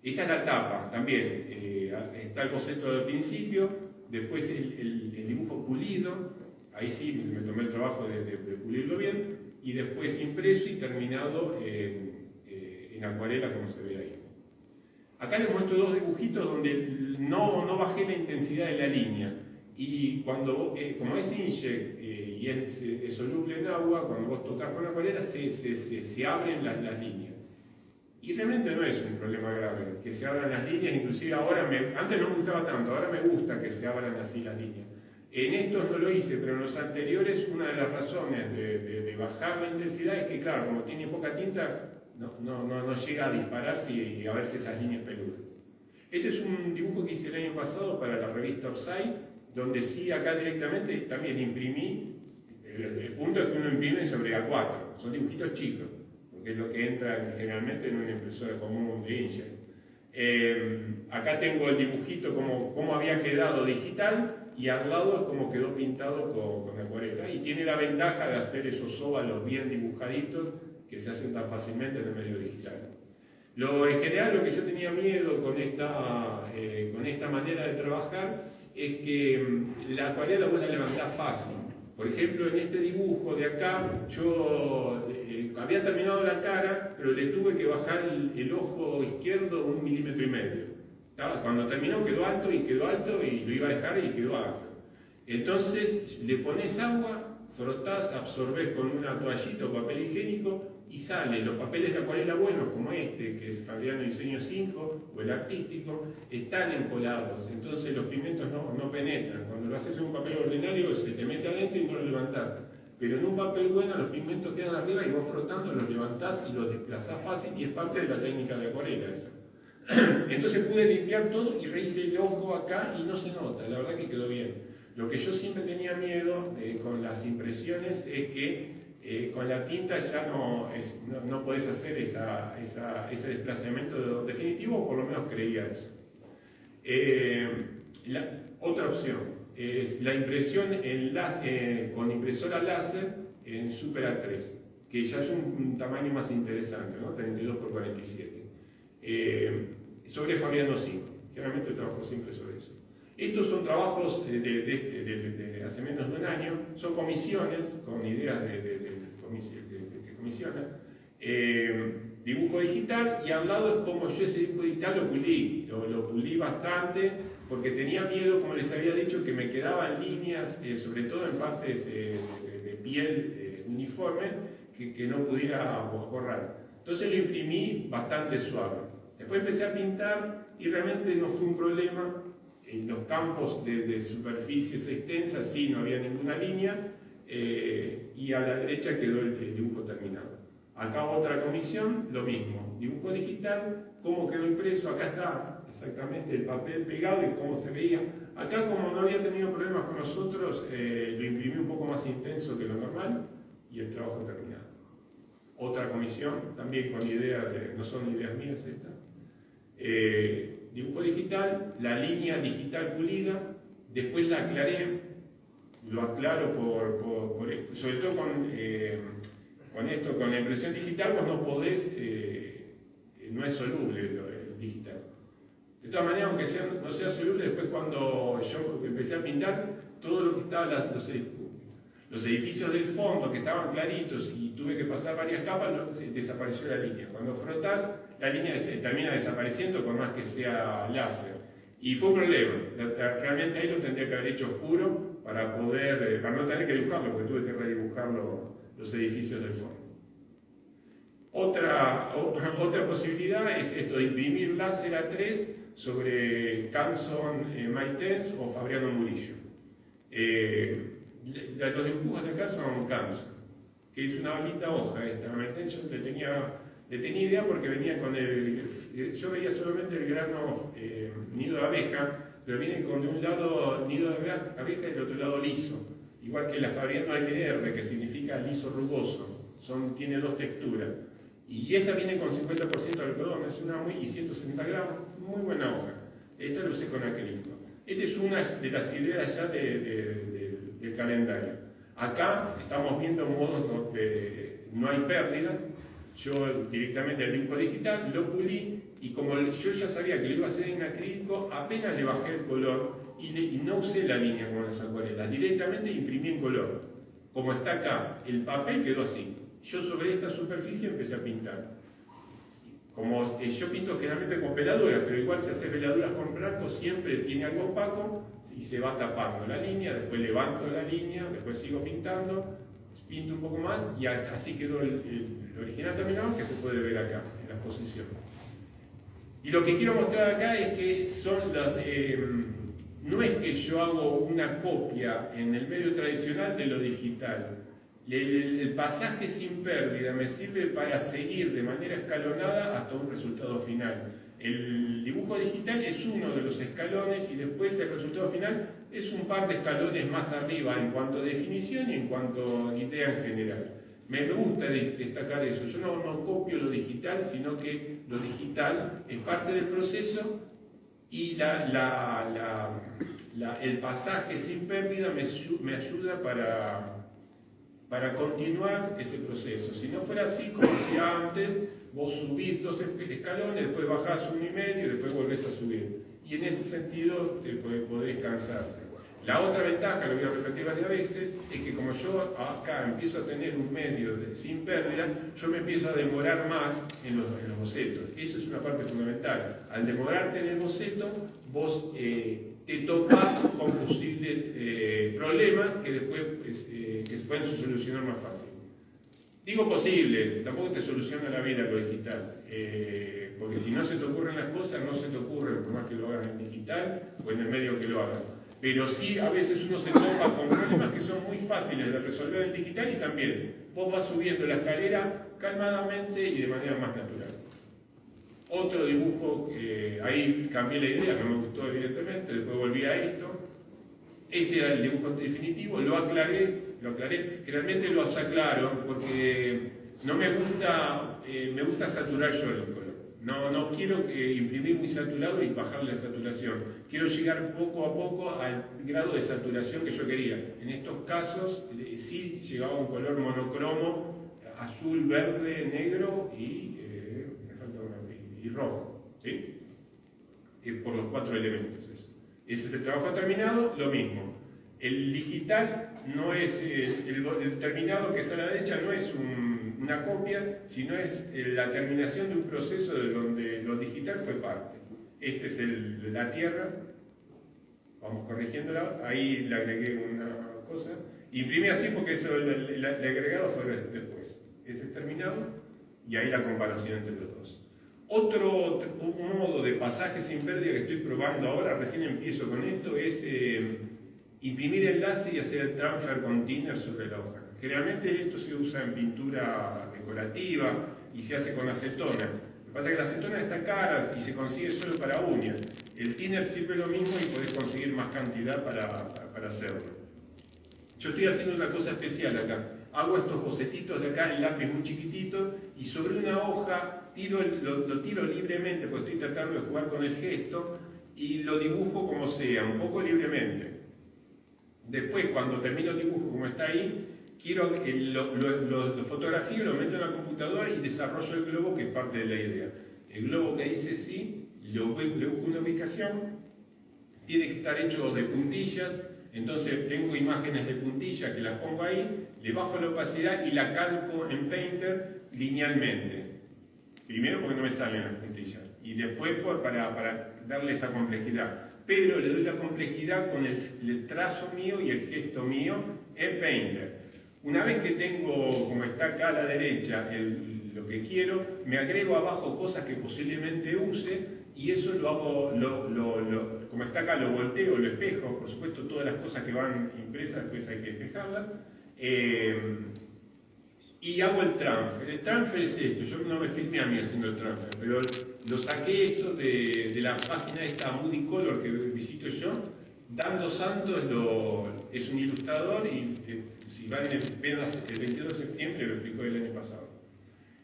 Esta es la tapa, también. Está el boceto del principio, después el dibujo pulido, ahí sí me tomé el trabajo de pulirlo bien, y después impreso y terminado en acuarela, como se ve ahí. Acá les muestro dos dibujitos donde no bajé la intensidad de la línea, y cuando como es inkjet y es soluble en agua, cuando vos tocas con acuarela se abren las líneas. Y realmente no es un problema grave que se abran las líneas, inclusive ahora, antes no me gustaba tanto, ahora me gusta que se abran así las líneas. En estos no lo hice, pero en los anteriores una de las razones de bajar la intensidad es que, claro, como tiene poca tinta, no llega a dispararse y a verse esas líneas peludas. Este es un dibujo que hice el año pasado para la revista Orsay, donde sí acá directamente también imprimí El punto es que uno imprime sobre A4, son dibujitos chicos, porque es lo que entra generalmente en una impresora común de inkjet. Acá tengo el dibujito como había quedado digital y al lado es como quedó pintado con acuarela. Y tiene la ventaja de hacer esos óvalos bien dibujaditos que se hacen tan fácilmente en el medio digital. En general lo que yo tenía miedo con esta manera de trabajar es que la acuarela vos la levantás fácil. Por ejemplo, en este dibujo de acá, yo había terminado la cara, pero le tuve que bajar el ojo izquierdo 1,5 milímetros. Cuando terminó quedó alto y lo iba a dejar y quedó alto. Entonces le pones agua, frotás, absorbés con una toallita o papel higiénico y sale. Los papeles de acuarela buenos, como este, que es Fabriano Diseño 5 o el artístico, están encolados. Entonces los pigmentos no penetran. Cuando lo haces en un papel ordinario se te mete adentro y no lo levantás. Pero en un papel bueno los pigmentos quedan arriba y vos frotando los levantás y los desplazás fácil y es parte de la técnica de acuarela esa. Entonces pude limpiar todo y rehice el ojo acá y no se nota, la verdad que quedó bien. Lo que yo siempre tenía miedo con las impresiones es que con la tinta ya no podés hacer ese desplazamiento definitivo, o por lo menos creía eso. Otra opción es la impresión con impresora láser en Super A3, que ya es un tamaño más interesante, ¿no? 32 por 47. Sobre Fabriano 5. Generalmente trabajo siempre sobre eso. Estos son trabajos de hace menos de un año, son comisiones, con ideas que comisionan. Dibujo digital, y al lado es como yo ese dibujo digital lo pulí bastante, porque tenía miedo, como les había dicho, que me quedaban líneas, sobre todo en partes de piel uniforme, que no pudiera borrar. Entonces lo imprimí bastante suave. Después empecé a pintar y realmente no fue un problema. En los campos de superficies extensas sí no había ninguna línea y a la derecha quedó el dibujo terminado. Acá otra comisión, lo mismo. Dibujo digital, cómo quedó impreso. Acá está exactamente el papel pegado y cómo se veía. Acá, como no había tenido problemas con nosotros, lo imprimí un poco más intenso que lo normal y el trabajo terminado. Otra comisión, también con ideas, no son ideas mías estas. Dibujo digital, la línea digital pulida, después la aclaré, lo aclaro sobre todo con esto, con la impresión digital, vos no podés, no es soluble el digital. De todas maneras, aunque no sea soluble, después cuando yo empecé a pintar, todo lo que estaba, los edificios del fondo que estaban claritos y tuve que pasar varias capas, desapareció la línea. Cuando frotás, la línea termina desapareciendo por más que sea láser. Y fue un problema. Realmente ahí lo tendría que haber hecho oscuro para no tener que dibujarlo, porque tuve que redibujar los edificios del fondo. Otra posibilidad es esto de imprimir láser A3 sobre Canson Maitens o Fabriano Murillo. Los dibujos de acá son Canson, que es una bonita hoja esta. Maitens yo le tenía idea porque venía con yo veía solamente el grano nido de abeja, pero viene con de un lado nido de abeja y del otro lado liso. Igual que la Fabriano LR, que significa liso rugoso. Tiene dos texturas. Y esta viene con 50% de algodón, es y 160 gramos, muy buena hoja. Esta lo usé con acrílico. Esta es una de las ideas ya del calendario. Acá estamos viendo modos donde no hay pérdida. Yo directamente el dibujo digital lo pulí y como yo ya sabía que lo iba a hacer en acrílico, apenas le bajé el color y no usé la línea como las acuarelas, directamente imprimí en color. Como está acá, el papel quedó así. Yo sobre esta superficie empecé a pintar. Como yo pinto generalmente con veladuras, pero igual si haces veladuras con blanco siempre tiene algo opaco y se va tapando la línea, después levanto la línea, después sigo pintando, pinto un poco más y así quedó el original terminado que se puede ver acá en la exposición. Y lo que quiero mostrar acá es que son no es que yo hago una copia en el medio tradicional de lo digital. El pasaje sin pérdida me sirve para seguir de manera escalonada hasta un resultado final. El dibujo digital es uno de los escalones y después el resultado final es un par de escalones más arriba en cuanto a definición y en cuanto a idea en general. Me gusta destacar eso. Yo no copio lo digital, sino que lo digital es parte del proceso y el pasaje sin pérdida me ayuda para continuar ese proceso. Si no fuera así, como decía antes, vos subís 2 escalones, después bajás 1,5 y después volvés a subir. Y en ese sentido te podés cansarte. La otra ventaja, lo voy a repetir varias veces, es que como yo acá empiezo a tener un medio sin pérdida, yo me empiezo a demorar más en los bocetos. Eso es una parte fundamental. Al demorarte en el boceto, vos te topás con posibles problemas que después que se pueden solucionar más fácil. Digo posible, tampoco te soluciona la vida lo digital, porque si no se te ocurren las cosas, no se te ocurren, por más que lo hagas en digital o en el medio que lo hagas. Pero sí, a veces uno se topa con problemas que son muy fáciles de resolver en digital y también vos vas subiendo la escalera calmadamente y de manera más natural. Otro dibujo, ahí cambié la idea, no me gustó evidentemente, después volví a esto. Ese era el dibujo definitivo, lo aclaré, que realmente lo aclaro porque no me gusta saturar yo el color. No quiero imprimir muy saturado y bajarle la saturación. Quiero llegar poco a poco al grado de saturación que yo quería. En estos casos sí llegaba un color monocromo, azul, verde, negro y rojo, ¿sí? Por los 4 elementos. Ese es el trabajo terminado, lo mismo. El digital no es, el terminado que está a la derecha no es una copia, sino es la terminación de un proceso de donde lo digital fue parte. Este es la Tierra, vamos corrigiéndola, ahí le agregué una cosa, imprimí así porque eso, el agregado fue después. Este es terminado y ahí la comparación entre los dos. Otro modo de pasaje sin pérdida que estoy probando ahora, recién empiezo con esto, es imprimir enlace y hacer el transfer con thinner sobre la hoja. Generalmente esto se usa en pintura decorativa y se hace con acetona. Lo que pasa es que la acetona está cara y se consigue solo para uñas. El thinner sirve lo mismo y podés conseguir más cantidad para hacerlo. Yo estoy haciendo una cosa especial acá. Hago estos bocetitos de acá en lápiz muy chiquitito y sobre una hoja lo tiro libremente, porque estoy tratando de jugar con el gesto y lo dibujo como sea, un poco libremente. Después, cuando termino el dibujo como está ahí, quiero lo fotografío, lo meto en la computadora y desarrollo el globo, que es parte de la idea. El globo que dice sí, le busco una ubicación, tiene que estar hecho de puntillas, entonces tengo imágenes de puntillas que las pongo ahí, le bajo la opacidad y la calco en Painter linealmente. Primero porque no me salen las puntillas y después para darle esa complejidad. Pero le doy la complejidad con el trazo mío y el gesto mío en Painter. Una vez que tengo, como está acá a la derecha, lo que quiero, me agrego abajo cosas que posiblemente use y eso lo hago, como está acá, lo volteo, lo espejo. Por supuesto, todas las cosas que van impresas después hay que despejarlas. Y hago el transfer. El transfer es esto, yo no me filmé a mí haciendo el transfer, pero lo saqué esto de la página esta Moody Color que visito yo. Dando Santos es un ilustrador y si van ven el 22 de septiembre lo explicó el año pasado.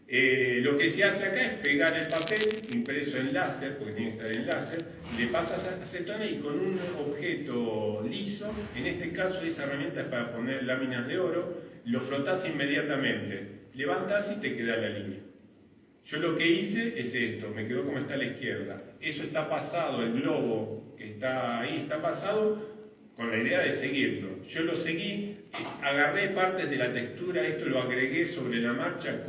Lo que se hace acá es pegar el papel impreso en láser, porque tiene que estar en láser, le pasas acetona y con un objeto liso, en este caso esa herramienta es para poner láminas de oro, lo frotás inmediatamente, levantás y te queda la línea. Yo lo que hice es esto, me quedó como está a la izquierda. Eso está pasado, el globo que está ahí está pasado con la idea de seguirlo. Yo lo seguí, agarré partes de la textura, esto lo agregué sobre la marcha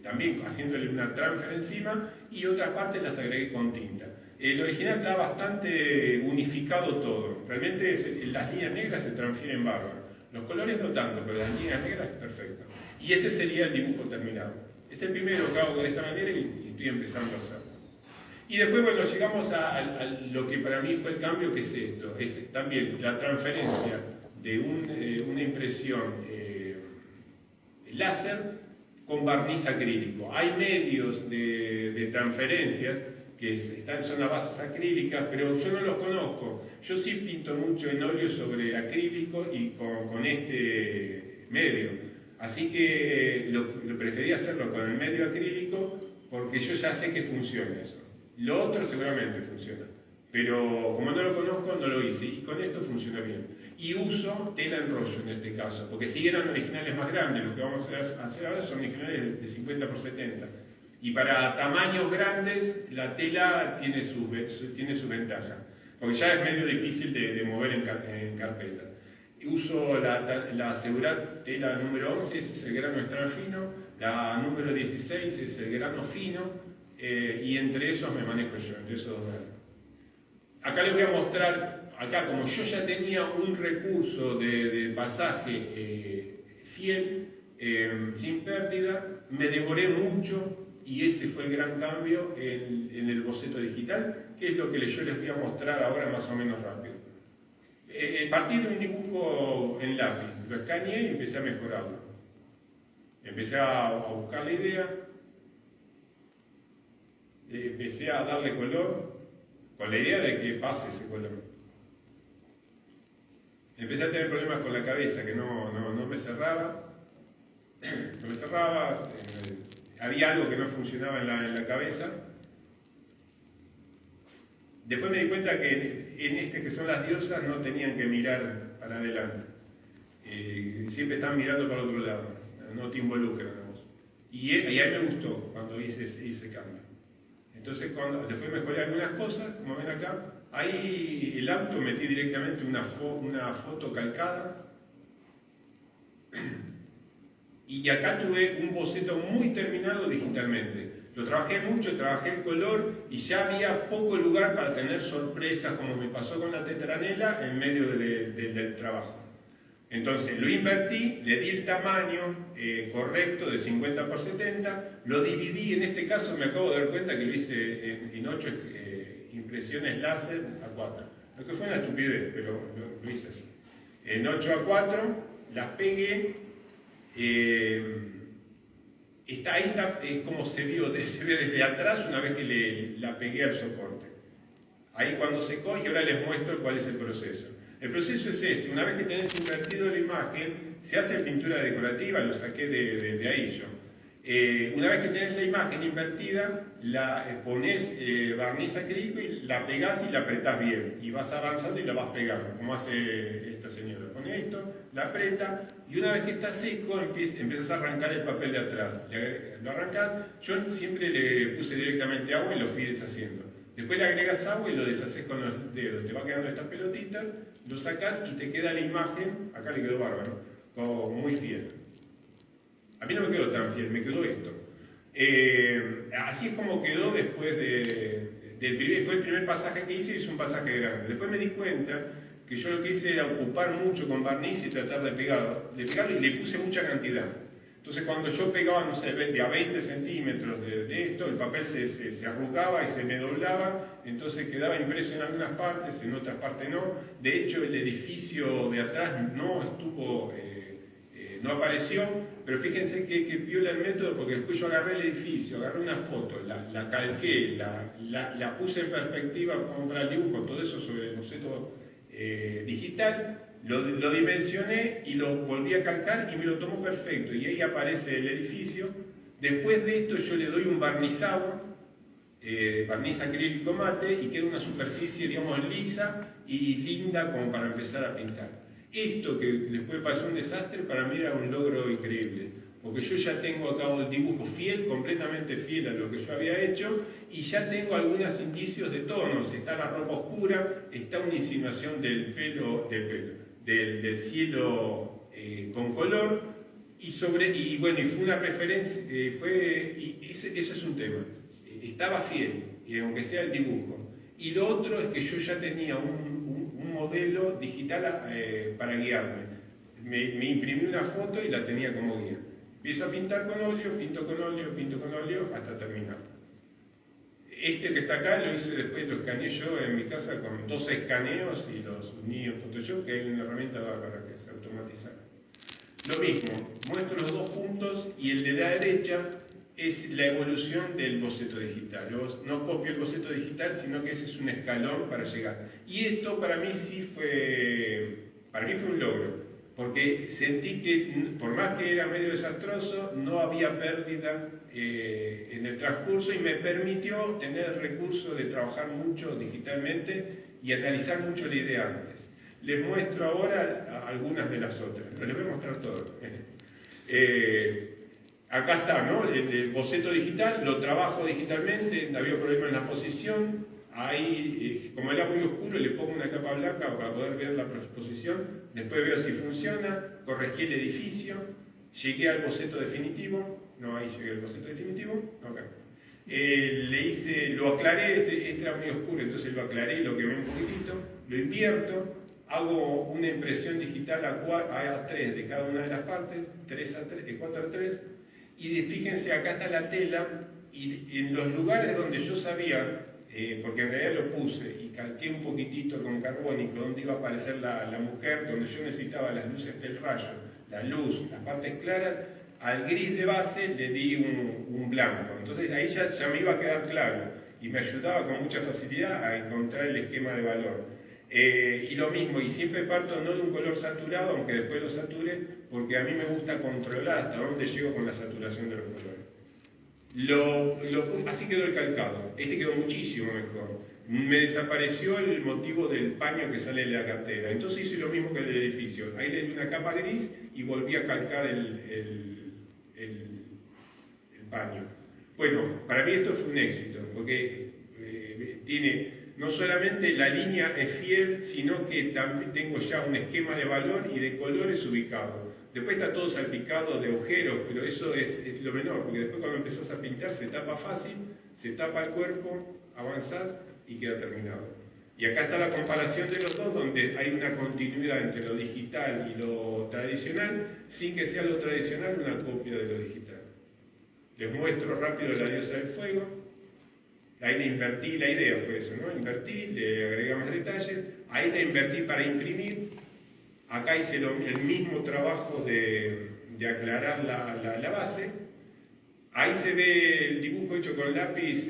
también haciéndole una transfer encima y otras partes las agregué con tinta. El original está bastante unificado todo, realmente las líneas negras se transfieren bárbaro. Los colores no tanto, pero las líneas negras es perfecto. Y este sería el dibujo terminado. Es el primero que hago de esta manera y estoy empezando a hacerlo. Y después, bueno, llegamos a lo que para mí fue el cambio, que es esto. Es también la transferencia de una impresión láser con barniz acrílico. Hay medios de transferencias son a bases acrílicas, pero yo no los conozco. Yo sí pinto mucho en óleo sobre acrílico y con este medio. Así que lo preferí hacerlo con el medio acrílico porque yo ya sé que funciona eso. Lo otro seguramente funciona, pero como no lo conozco, no lo hice. Y con esto funciona bien. Y uso tela en rollo en este caso, porque si eran originales más grandes, lo que vamos a hacer ahora son originales de 50 por 70. Y para tamaños grandes, la tela tiene su ventaja, porque ya es medio difícil de mover en carpeta. Uso la Asegurat tela número 11, ese es el grano extra fino, la número 16 es el grano fino, y entre esos me manejo yo, entre esos dos granos. Acá les voy a mostrar, acá como yo ya tenía un recurso de pasaje fiel, sin pérdida, me demoré mucho. Y ese fue el gran cambio en el boceto digital, que es lo que yo les voy a mostrar ahora más o menos rápido. Partí de un dibujo en lápiz, lo escaneé y empecé a mejorarlo. Empecé a buscar la idea, empecé a darle color, con la idea de que pase ese color. Empecé a tener problemas con la cabeza, que no me cerraba. No me cerraba. Había algo que no funcionaba en la cabeza. Después me di cuenta que en este que son las diosas no tenían que mirar para adelante. Siempre están mirando para otro lado, no te involucran a vos. Y a mí me gustó cuando hice ese cambio. Entonces después mejoré algunas cosas, como ven acá. Ahí el auto metí directamente una foto calcada. Y acá tuve un boceto muy terminado digitalmente. Lo trabajé mucho, trabajé el color y ya había poco lugar para tener sorpresas, como me pasó con la tetranela, en medio del trabajo. Entonces lo invertí, le di el tamaño correcto de 50 por 70, lo dividí, en este caso me acabo de dar cuenta que lo hice en 8 impresiones láser a 4. Lo que fue una estupidez, pero lo hice así. En 8 a 4 las pegué. Ahí está, es como se ve desde atrás una vez que la pegué al soporte. Ahí cuando secó, y ahora les muestro cuál es el proceso. El proceso es este: una vez que tenés invertido la imagen, se hace pintura decorativa, lo saqué de ahí yo. Una vez que tenés la imagen invertida, la pones barniz acrílico y la pegás y la apretás bien. Y vas avanzando y la vas pegando, como hace esta señora. Pone esto, la aprieta, y una vez que está seco, empiezas a arrancar el papel de atrás. Lo arrancás, yo siempre le puse directamente agua y lo fui deshaciendo. Después le agregas agua y lo deshaces con los dedos. Te va quedando estas pelotitas, lo sacás y te queda la imagen, acá le quedó bárbaro, como muy fiel. A mí no me quedó tan fiel, me quedó esto. Así es como quedó después fue el primer pasaje que hice, y es un pasaje grande. Después me di cuenta que yo lo que hice era ocupar mucho con barniz y tratar de pegarlo, y le puse mucha cantidad. Entonces cuando yo pegaba, no sé, a 20 centímetros de esto, el papel se arrugaba y se me doblaba, entonces quedaba impreso en algunas partes, en otras partes no. De hecho, el edificio de atrás no apareció, pero fíjense que piola el método, porque después yo agarré el edificio, agarré una foto, la calqué, la puse en perspectiva como para el dibujo, todo eso sobre el boceto digital, lo dimensioné y lo volví a calcar y me lo tomó perfecto, y ahí aparece el edificio. Después de esto yo le doy un barnizado, barniz acrílico mate, y queda una superficie, digamos, lisa y linda como para empezar a pintar. Esto que les puede parecer un desastre, para mí era un logro increíble, porque yo ya tengo acá un dibujo fiel, completamente fiel a lo que yo había hecho, y ya tengo algunos indicios de tonos. Está la ropa oscura, está una insinuación del cielo con color, y fue una referencia, eso es un tema. Estaba fiel, y aunque sea el dibujo. Y lo otro es que yo ya tenía un modelo digital para guiarme. Me imprimí una foto y la tenía como guía. Empiezo a pintar con óleo, pinto con óleo, hasta terminar. Este que está acá lo hice después, lo escaneé yo en mi casa con 2 escaneos y los uní en Photoshop, que hay una herramienta bárbara que se automatiza. Lo mismo, muestro los dos puntos, y el de la derecha es la evolución del boceto digital. No copio el boceto digital, sino que ese es un escalón para llegar. Y esto para mí sí para mí fue un logro, porque sentí que, por más que era medio desastroso, no había pérdida en el transcurso y me permitió tener el recurso de trabajar mucho digitalmente y analizar mucho la idea antes. Les muestro ahora algunas de las otras, pero les voy a mostrar todo. Acá está, ¿no? El boceto digital, lo trabajo digitalmente, no había problema en la posición. Ahí, como era muy oscuro, le pongo una capa blanca para poder ver la posición. Después veo si funciona, corregí el edificio, llegué al boceto definitivo. No, ahí llegué al boceto definitivo. Okay. Lo aclaré, este era muy oscuro, entonces lo aclaré, lo quemé un poquitito, lo invierto. Hago una impresión digital a 3 de cada una de las partes, 4:3, y fíjense, acá está la tela, y en los lugares donde yo sabía, porque en realidad lo puse y calqué un poquitito con carbónico, donde iba a aparecer la mujer, donde yo necesitaba las luces del rayo, la luz, las partes claras, al gris de base le di un blanco. Entonces ahí ya me iba a quedar claro, y me ayudaba con mucha facilidad a encontrar el esquema de valor. Y lo mismo, y siempre parto no de un color saturado, aunque después lo sature, porque a mí me gusta controlar hasta dónde llego con la saturación de los colores. Así quedó el calcado. Este quedó muchísimo mejor. Me desapareció el motivo del paño que sale de la cartera. Entonces hice lo mismo que el del edificio. Ahí le di una capa gris y volví a calcar el paño. Bueno, para mí esto fue un éxito, porque tiene... No solamente la línea es fiel, sino que también tengo ya un esquema de valor y de colores ubicado. Después está todo salpicado de agujeros, pero eso es lo menor, porque después cuando empezás a pintar se tapa fácil, se tapa el cuerpo, avanzás y queda terminado. Y acá está la comparación de los dos, donde hay una continuidad entre lo digital y lo tradicional, sin que sea lo tradicional una copia de lo digital. Les muestro rápido la diosa del fuego. Ahí le invertí, la idea fue eso, ¿no? Invertí, le agregué más detalles, ahí la invertí para imprimir, acá hice el mismo trabajo de aclarar la base, ahí se ve el dibujo hecho con lápiz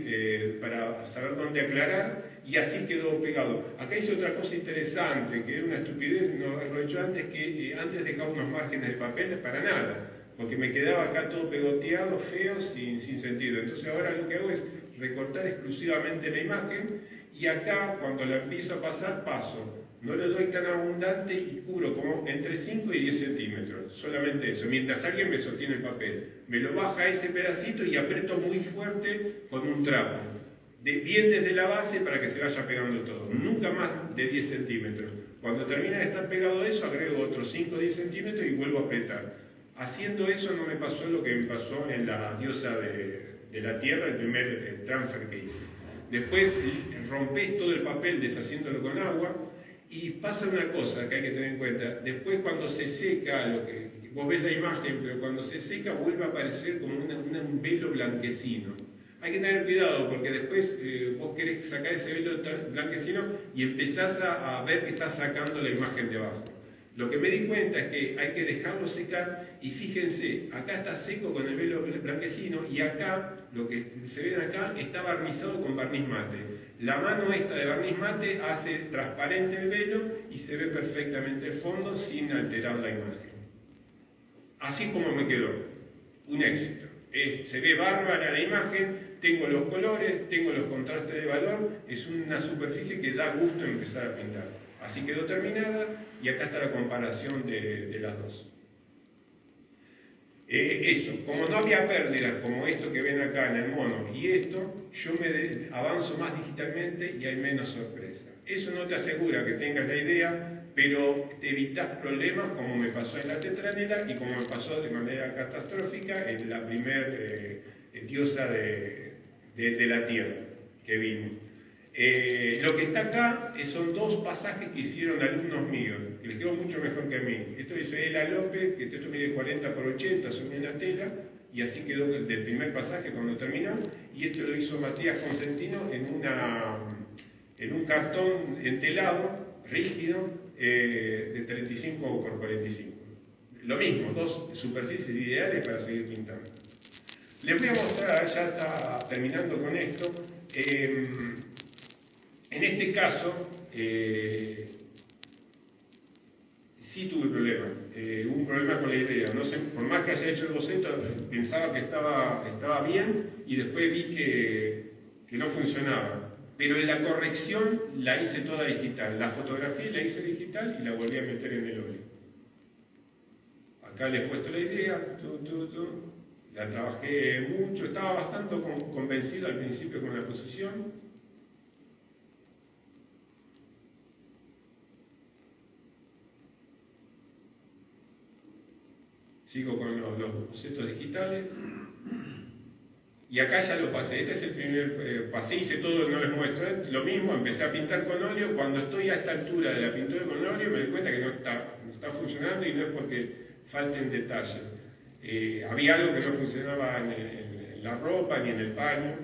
para saber dónde aclarar, y así quedó pegado. Acá hice otra cosa interesante, que era una estupidez, no haberlo hecho antes, que antes dejaba unos márgenes de papel para nada, porque me quedaba acá todo pegoteado, feo, sin sentido. Entonces ahora lo que hago es recortar exclusivamente la imagen, y acá cuando la empiezo a pasar, paso. No le doy tan abundante y cubro como entre 5 y 10 centímetros, solamente eso, mientras alguien me sostiene el papel. Me lo baja ese pedacito y aprieto muy fuerte con un trapo, bien desde la base para que se vaya pegando todo, nunca más de 10 centímetros. Cuando termina de estar pegado eso, agrego otros 5 o 10 centímetros y vuelvo a apretar. Haciendo eso no me pasó lo que me pasó en la diosa de la tierra, el primer transfer que hice. Después rompés todo el papel deshaciéndolo con agua, y pasa una cosa que hay que tener en cuenta. Después cuando se seca, vos ves la imagen, pero cuando se seca vuelve a aparecer como un velo blanquecino. Hay que tener cuidado porque después vos querés sacar ese velo blanquecino y empezás a ver que estás sacando la imagen de abajo. Lo que me di cuenta es que hay que dejarlo secar, y fíjense, acá está seco con el velo blanquecino, y acá, lo que se ve acá, está barnizado con barniz mate. La mano esta de barniz mate hace transparente el velo y se ve perfectamente el fondo sin alterar la imagen. Así como me quedó, un éxito. Se ve bárbara la imagen, tengo los colores, tengo los contrastes de valor, es una superficie que da gusto empezar a pintar. Así quedó terminada, y acá está la comparación de las dos. Eso, como no había pérdidas como esto que ven acá en el mono y esto, yo avanzo más digitalmente y hay menos sorpresa. Eso no te asegura que tengas la idea, pero te evitas problemas como me pasó en la tetranela y como me pasó de manera catastrófica en la primer diosa de la tierra que vimos. Lo que está acá son dos pasajes que hicieron alumnos míos, que les quedó mucho mejor que a mí. Esto hizo Ela López, que esto mide 40 por 80 sobre una tela, y así quedó del primer pasaje cuando terminó, y esto lo hizo Matías Constantino en un cartón entelado, rígido, de 35 por 45. Lo mismo, dos superficies ideales para seguir pintando. Les voy a mostrar, ya está terminando con esto, en este caso, sí tuve problemas, hubo un problema con la idea, no sé, por más que haya hecho el boceto, pensaba que estaba bien y después vi que no funcionaba. Pero la corrección la hice toda digital, la fotografía la hice digital y la volví a meter en el óleo. Acá les he puesto la idea, la trabajé mucho, estaba bastante convencido al principio con la posición. Sigo con los bocetos digitales. Y acá ya lo pasé, este es el primer pasé, hice todo, no les muestro, lo mismo, empecé a pintar con óleo. Cuando estoy a esta altura de la pintura con óleo me doy cuenta que no está funcionando y no es porque falten detalles. Había algo que no funcionaba en la ropa ni en el paño,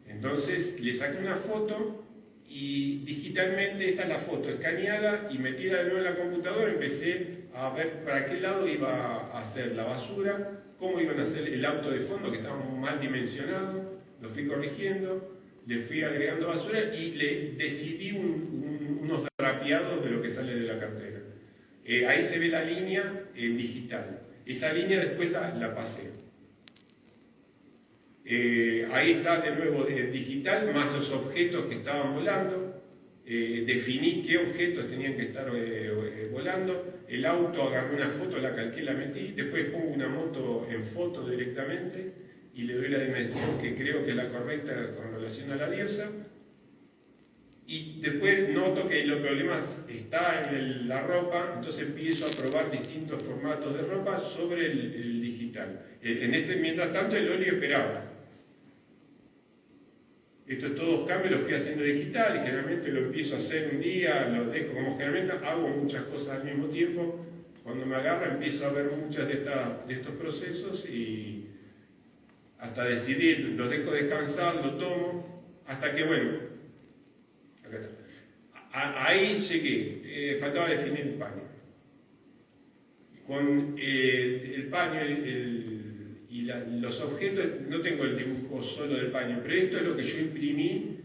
entonces le saqué una foto y digitalmente, esta es la foto escaneada y metida de nuevo en la computadora, empecé a ver para qué lado iba a hacer la basura, cómo iban a hacer el auto de fondo que estaba mal dimensionado, lo fui corrigiendo, le fui agregando basura y le decidí unos drapeados de lo que sale de la cartera. Ahí se ve la línea en digital. Esa línea después la pasé. Ahí está de nuevo en digital, más los objetos que estaban volando. Definí qué objetos tenían que estar volando. El auto, agarré una foto, la calqué, la metí. Después pongo una moto en foto directamente y le doy la dimensión que creo que es la correcta con relación a la diosa. Y después noto que los problemas está en la ropa, entonces empiezo a probar distintos formatos de ropa sobre el digital. Mientras tanto, el óleo esperaba. Estos todos cambios los fui haciendo digital y generalmente lo empiezo a hacer un día, lo dejo, como generalmente hago muchas cosas al mismo tiempo. Cuando me agarra empiezo a ver muchas de estos procesos y hasta decidir, lo dejo descansar, lo tomo, hasta que bueno, acá está. Ahí llegué, faltaba definir el paño. Con el paño y los objetos, no tengo el dibujo solo del paño, pero esto es lo que yo imprimí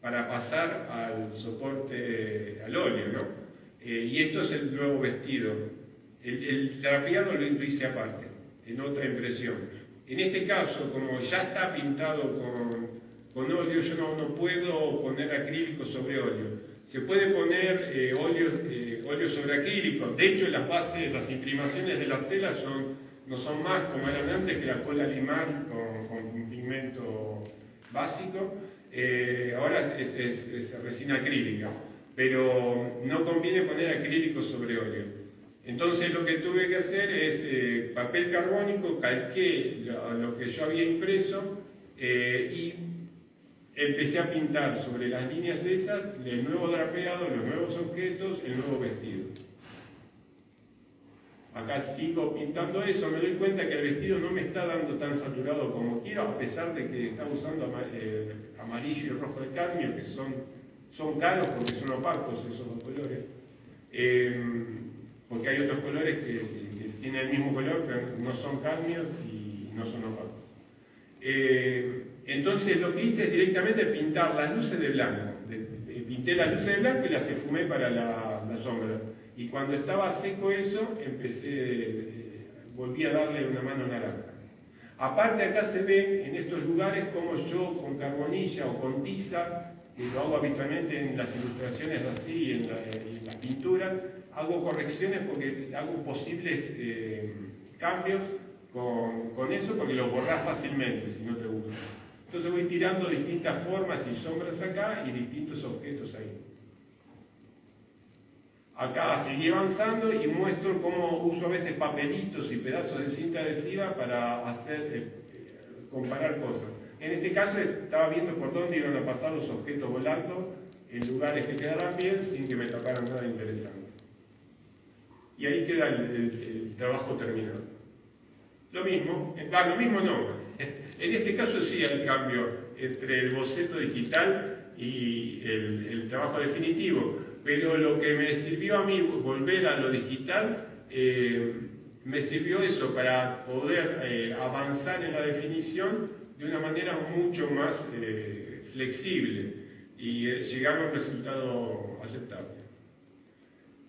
para pasar al soporte, al óleo, ¿no? Y esto es el nuevo vestido. El drapeado lo hice aparte, en otra impresión. En este caso, como ya está pintado con óleo, yo no puedo poner acrílico sobre óleo. Se puede poner óleo sobre acrílico. De hecho, las bases, las imprimaciones de las telas no son más como eran antes, que la cola limar con un pigmento básico. Ahora es resina acrílica, pero no conviene poner acrílico sobre óleo. Entonces lo que tuve que hacer es papel carbónico, calqué lo que yo había impreso y empecé a pintar sobre las líneas esas el nuevo drapeado, los nuevos objetos, el nuevo vestido. Acá sigo pintando eso, me doy cuenta que el vestido no me está dando tan saturado como quiero, a pesar de que está usando amarillo y rojo de cadmio, que son caros porque son opacos esos dos colores. Porque hay otros colores que tienen el mismo color, pero no son cadmio y no son opacos. Entonces lo que hice es directamente pintar las luces de blanco. Pinté las luces de blanco y las esfumé para la sombra. Y cuando estaba seco eso, volví a darle una mano naranja. Aparte acá se ve en estos lugares como yo con carbonilla o con tiza, que lo hago habitualmente en las ilustraciones así, en la pintura, hago correcciones porque hago posibles cambios con eso, porque lo borrás fácilmente si no te gusta. Entonces voy tirando distintas formas y sombras acá y distintos objetos ahí. Acá seguí avanzando y muestro cómo uso a veces papelitos y pedazos de cinta adhesiva para comparar cosas. En este caso estaba viendo por dónde iban a pasar los objetos volando en lugares que quedaran bien sin que me tocaran nada interesante. Y ahí queda el trabajo terminado. Lo mismo no. En este caso sí hay cambio entre el boceto digital y el trabajo definitivo. Pero lo que me sirvió a mí volver a lo digital me sirvió eso para poder avanzar en la definición de una manera mucho más flexible y llegar a un resultado aceptable.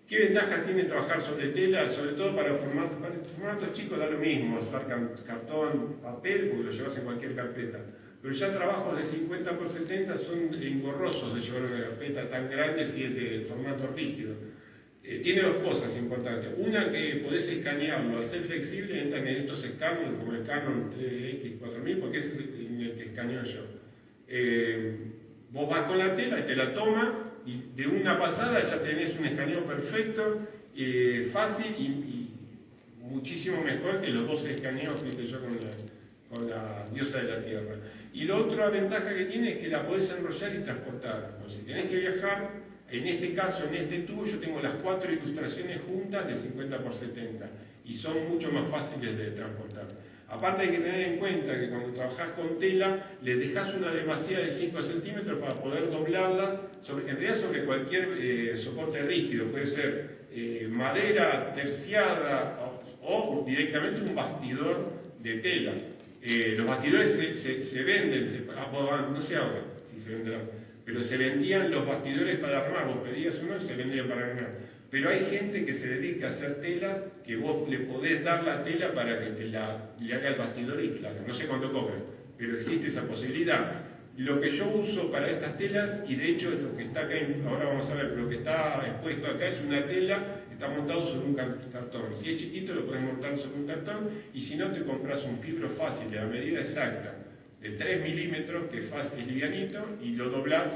¿Qué ventajas tiene trabajar sobre tela? Sobre todo para formatos chicos da lo mismo, usar cartón, papel, porque lo llevas en cualquier carpeta. Pero ya trabajos de 50x70 son engorrosos de llevar una carpeta tan grande si es de formato rígido. Tiene dos cosas importantes. Una, que podés escanearlo. Al ser flexible entran en estos escáneres como el Canon TX4000, porque ese es el que escaneo yo. Vos vas con la tela y te la toma, y de una pasada ya tenés un escaneo perfecto, fácil y muchísimo mejor que los dos escaneos que hice yo con la diosa de la tierra. Y la otra ventaja que tiene es que la podés enrollar y transportar. O si tenés que viajar, en este caso, en este tubo, yo tengo las 4 ilustraciones juntas de 50x70 y son mucho más fáciles de transportar. Aparte hay que tener en cuenta que cuando trabajás con tela, le dejás una demasía de 5 centímetros para poder doblarlas, en realidad sobre cualquier soporte rígido, puede ser madera terciada o directamente un bastidor de tela. Los bastidores se venden, no sé ahora si se venderán, pero se vendían los bastidores para armar, vos pedías uno y se vendían para armar. Pero hay gente que se dedica a hacer telas, que vos le podés dar la tela para que le haga el bastidor y te la haga. No sé cuánto cobran, pero existe esa posibilidad. Lo que yo uso para estas telas, y de hecho lo que está acá, ahora vamos a ver, lo que está expuesto acá es una tela, está montado sobre un cartón. Si es chiquito lo podés montar sobre un cartón, y si no te compras un fibro fácil de la medida exacta, de 3 milímetros, que es fácil, es livianito, y lo doblás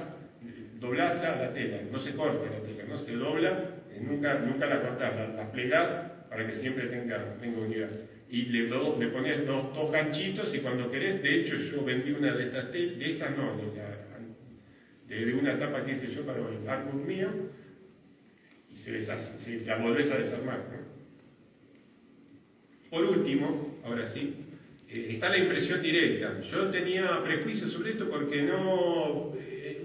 la tela, no se corta la tela, no se dobla, nunca la cortás, la plegás para que siempre tenga unidad. Y le pones dos ganchitos y cuando querés, de hecho yo vendí una de estas de una tapa que hice yo para el artbook mío, y se deshace, si la volvés a desarmar, ¿no? Por último, ahora sí, está la impresión directa. Yo tenía prejuicios sobre esto porque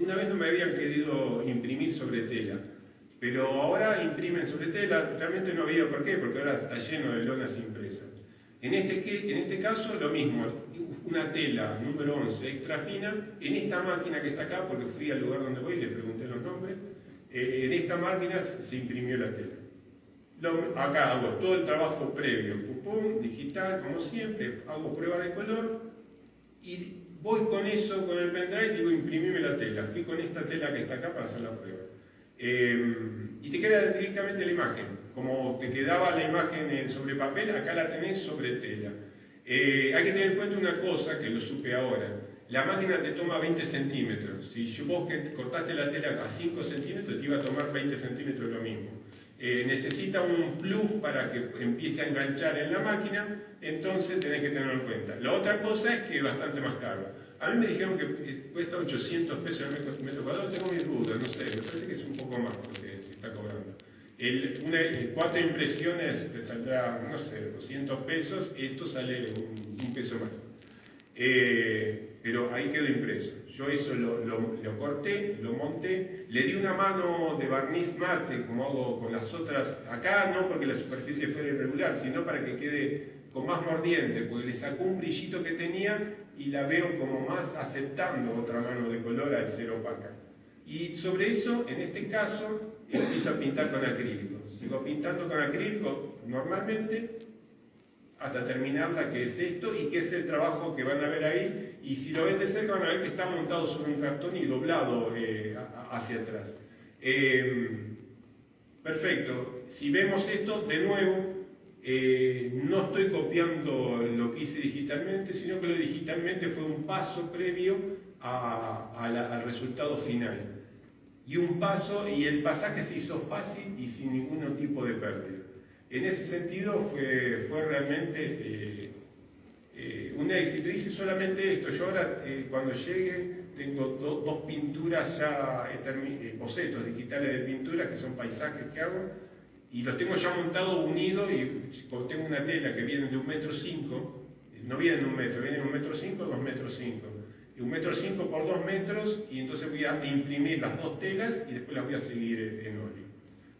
una vez no me habían querido imprimir sobre tela, pero ahora imprimen sobre tela. Realmente no había por qué, porque ahora está lleno de lonas impresas. En este caso lo mismo, una tela número 11 extra fina, en esta máquina que está acá, porque fui al lugar donde voy y les pregunté los nombres, en esta máquina se imprimió la tela. Acá hago todo el trabajo previo, pum, digital, como siempre, hago prueba de color y voy con eso, con el pendrive, y digo, imprimime la tela. Fui con esta tela que está acá para hacer la prueba. Y te queda directamente la imagen. Como te quedaba la imagen sobre papel, acá la tenés sobre tela. Hay que tener en cuenta una cosa que lo supe ahora. La máquina te toma 20 centímetros. Si vos que cortaste la tela a 5 centímetros, te iba a tomar 20 centímetros lo mismo. Necesita un plus para que empiece a enganchar en la máquina, entonces tenés que tenerlo en cuenta. La otra cosa es que es bastante más caro. A mí me dijeron que cuesta 800 pesos el metro cuadrado, tengo mis dudas, no sé, me parece que es un poco más lo que se está cobrando. 4 impresiones te saldrá, no sé, 200 pesos, esto sale un peso más. Pero ahí quedó impreso. Yo eso lo corté, lo monté, le di una mano de barniz mate, como hago con las otras, acá no porque la superficie fuera irregular, sino para que quede con más mordiente, porque le sacó un brillito que tenía y la veo como más aceptando otra mano de color al ser opaca. Y sobre eso, en este caso, empiezo a pintar con acrílico. Sigo pintando con acrílico normalmente, hasta terminar la que es esto y que es el trabajo que van a ver ahí, y si lo ven de cerca van a ver que está montado sobre un cartón y doblado hacia atrás. Perfecto, si vemos esto de nuevo, no estoy copiando lo que hice digitalmente, sino que lo digitalmente fue un paso previo al resultado final. Y el pasaje se hizo fácil y sin ningún tipo de pérdida. En ese sentido fue realmente un éxito. Hice solamente esto. Yo ahora, cuando llegue, tengo dos pinturas ya, bocetos digitales de pinturas, que son paisajes que hago, y los tengo ya montados, unidos, y como tengo una tela que viene de 1,5 m, no viene de 1 metro, viene de 1,5 m, 2,5 m. 1,5 m por 2 metros, y entonces voy a imprimir las dos telas y después las voy a seguir en óleo.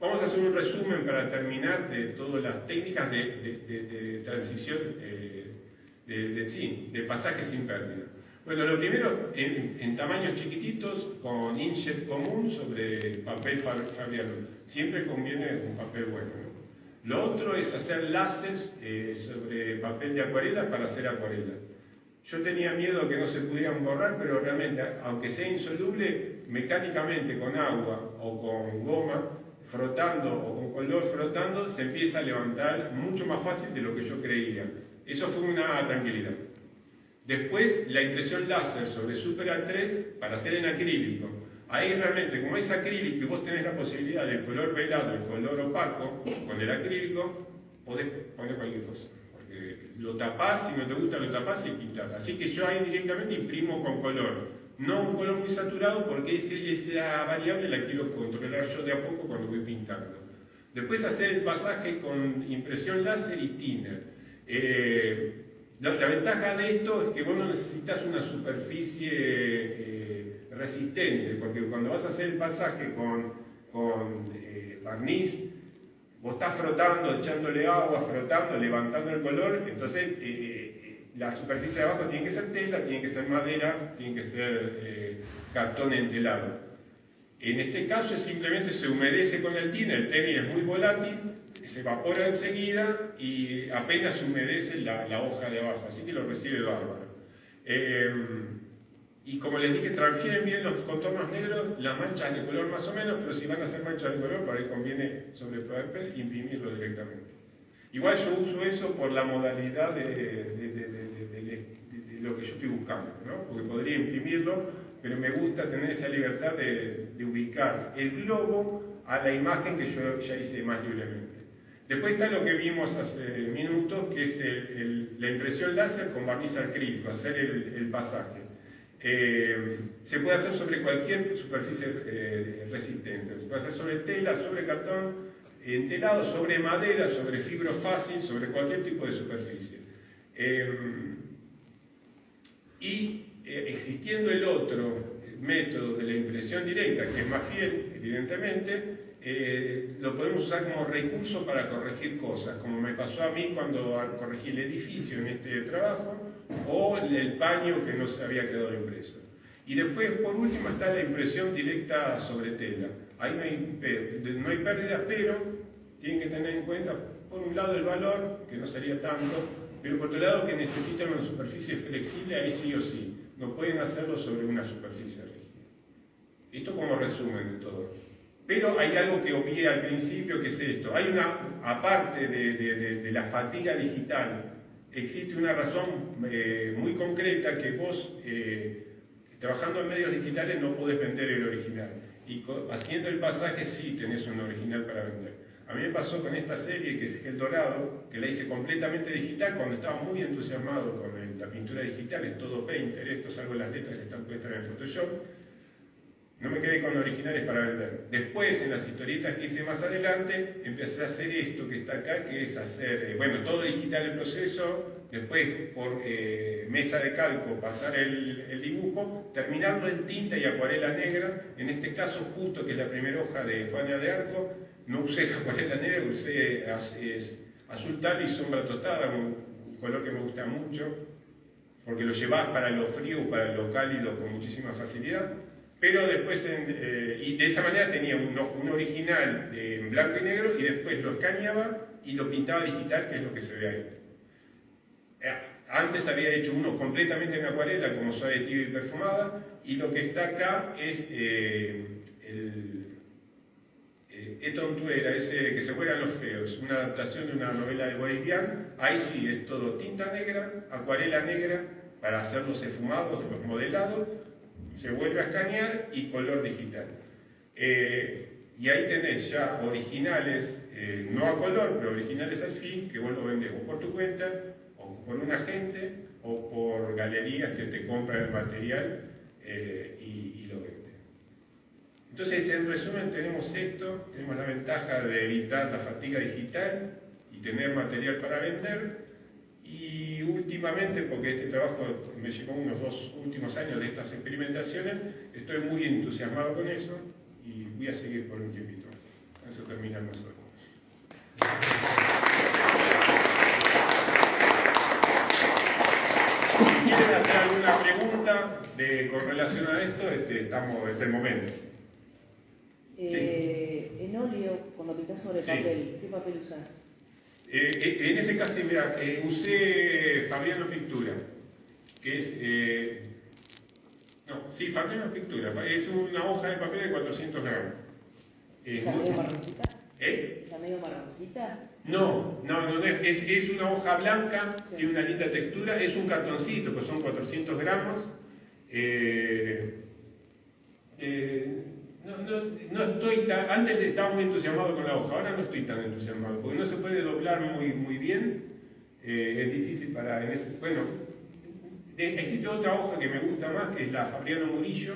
Vamos a hacer un resumen para terminar de todas las técnicas de transición de pasaje sin pérdida. Bueno, lo primero, en tamaños chiquititos, con inkjet común sobre papel Fabriano. Siempre conviene un papel bueno, ¿no? Lo otro es hacer láseres sobre papel de acuarela para hacer acuarela. Yo tenía miedo que no se pudieran borrar, pero realmente, aunque sea insoluble, mecánicamente con agua o con goma, frotando o con color frotando, se empieza a levantar mucho más fácil de lo que yo creía. Eso fue una tranquilidad. Después, la impresión láser sobre Super A3 para hacer en acrílico. Ahí realmente, como es acrílico y vos tenés la posibilidad del color velado, el color opaco, con el acrílico, podés poner cualquier cosa. Porque lo tapás, si no te gusta lo tapás y pintás. Así que yo ahí directamente imprimo con color. No un color muy saturado porque esa variable la quiero controlar yo de a poco cuando voy pintando. Después hacer el pasaje con impresión láser y thinner. La ventaja de esto es que vos no necesitas una superficie resistente, porque cuando vas a hacer el pasaje con barniz, vos estás frotando, echándole agua, frotando, levantando el color, entonces la superficie de abajo tiene que ser tela, tiene que ser madera, tiene que ser cartón entelado. En este caso simplemente se humedece con el thinner es muy volátil, se evapora enseguida y apenas se humedece la hoja de abajo, así que lo recibe bárbaro. Y como les dije, transfieren bien los contornos negros, las manchas de color más o menos, pero si van a hacer manchas de color, por ahí conviene sobre papel imprimirlo directamente. Igual yo uso eso por la modalidad de lo que yo estoy buscando, ¿no? Porque podría imprimirlo, pero me gusta tener esa libertad de ubicar el globo a la imagen que yo ya hice más libremente. Después está lo que vimos hace minutos, que es la impresión láser con barniz acrílico, hacer el pasaje. Se puede hacer sobre cualquier superficie de resistencia, se puede hacer sobre tela, sobre cartón, entelado, sobre madera, sobre fibro fácil, sobre cualquier tipo de superficie. Existiendo el otro método de la impresión directa, que es más fiel, evidentemente, lo podemos usar como recurso para corregir cosas, como me pasó a mí cuando corregí el edificio en este trabajo, o el paño que no se había quedado impreso. Y después, por último, está la impresión directa sobre tela. Ahí no hay pérdida, pero tienen que tener en cuenta, por un lado, el valor, que no sería tanto, pero por otro lado, que necesitan una superficie flexible, ahí sí o sí. No pueden hacerlo sobre una superficie rígida. Esto como resumen de todo. Pero hay algo que obvié al principio, que es esto. Hay aparte de la fatiga digital, existe una razón muy concreta que vos, trabajando en medios digitales, no podés vender el original. Y haciendo el pasaje sí tenés un original para vender. A mí me pasó con esta serie, que es El Dorado, que la hice completamente digital cuando estaba muy entusiasmado con la pintura digital, es todo Painter, esto salvo las letras que están puestas en Photoshop. No me quedé con originales para vender. Después, en las historietas que hice más adelante, empecé a hacer esto que está acá, que es hacer, bueno, todo digital el proceso, después por mesa de calco pasar el dibujo, terminarlo en tinta y acuarela negra, en este caso justo que es la primera hoja de Juana de Arco, no usé acuarela negra, usé azul tal y sombra tostada, un color que me gusta mucho, porque lo llevás para lo frío o para lo cálido con muchísima facilidad. Pero después, y de esa manera tenía un original en blanco y negro y después lo escaneaba y lo pintaba digital, que es lo que se ve ahí. Antes había hecho uno completamente en acuarela, como suave, tibia y perfumada, y lo que está acá es Etontuera, ese que se fueran los feos, una adaptación de una novela de Boris Vian. Ahí sí, es todo tinta negra, acuarela negra, para hacer los esfumados, los modelados, se vuelve a escanear y color digital. Y ahí tenés ya originales, no a color, pero originales al fin, que vos lo vendés o por tu cuenta, o por un agente, o por galerías que te compran el material y lo venden. Entonces, en resumen, tenemos esto, tenemos la ventaja de evitar la fatiga digital y tener material para vender. Y últimamente, porque este trabajo me llevó unos 2 últimos años de estas experimentaciones, estoy muy entusiasmado con eso y voy a seguir por un tiempito. Eso terminamos hoy. Si quieren hacer alguna pregunta con relación a esto, es el momento. En óleo, cuando pintas sobre Sí. papel, ¿qué papel usás? En ese caso, mira, usé Fabriano Pictura, que es... Fabriano Pictura, es una hoja de papel de 400 gramos. ¿Esa medio marroncita? ¿Eh? ¿Esa medio marroncita? No, es una hoja blanca, Sí. tiene una linda textura, es un cartoncito, pues son 400 gramos. No estoy tan, antes estaba muy entusiasmado con la hoja, ahora no estoy tan entusiasmado, porque no se puede doblar muy bien, es difícil para... Bueno, existe otra hoja que me gusta más, que es la Fabriano Murillo.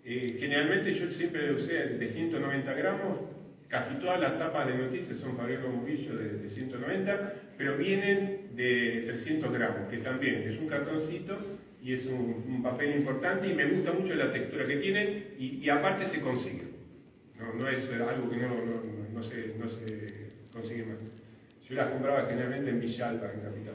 Generalmente yo siempre la usé de 190 gramos, casi todas las tapas de noticias son Fabriano Murillo de 190, pero vienen de 300 gramos, que también es un cartoncito y es un papel importante, y me gusta mucho la textura que tiene, y aparte se consigue. No es algo que no se consigue más. Yo las compraba generalmente en Villalba, en Capital.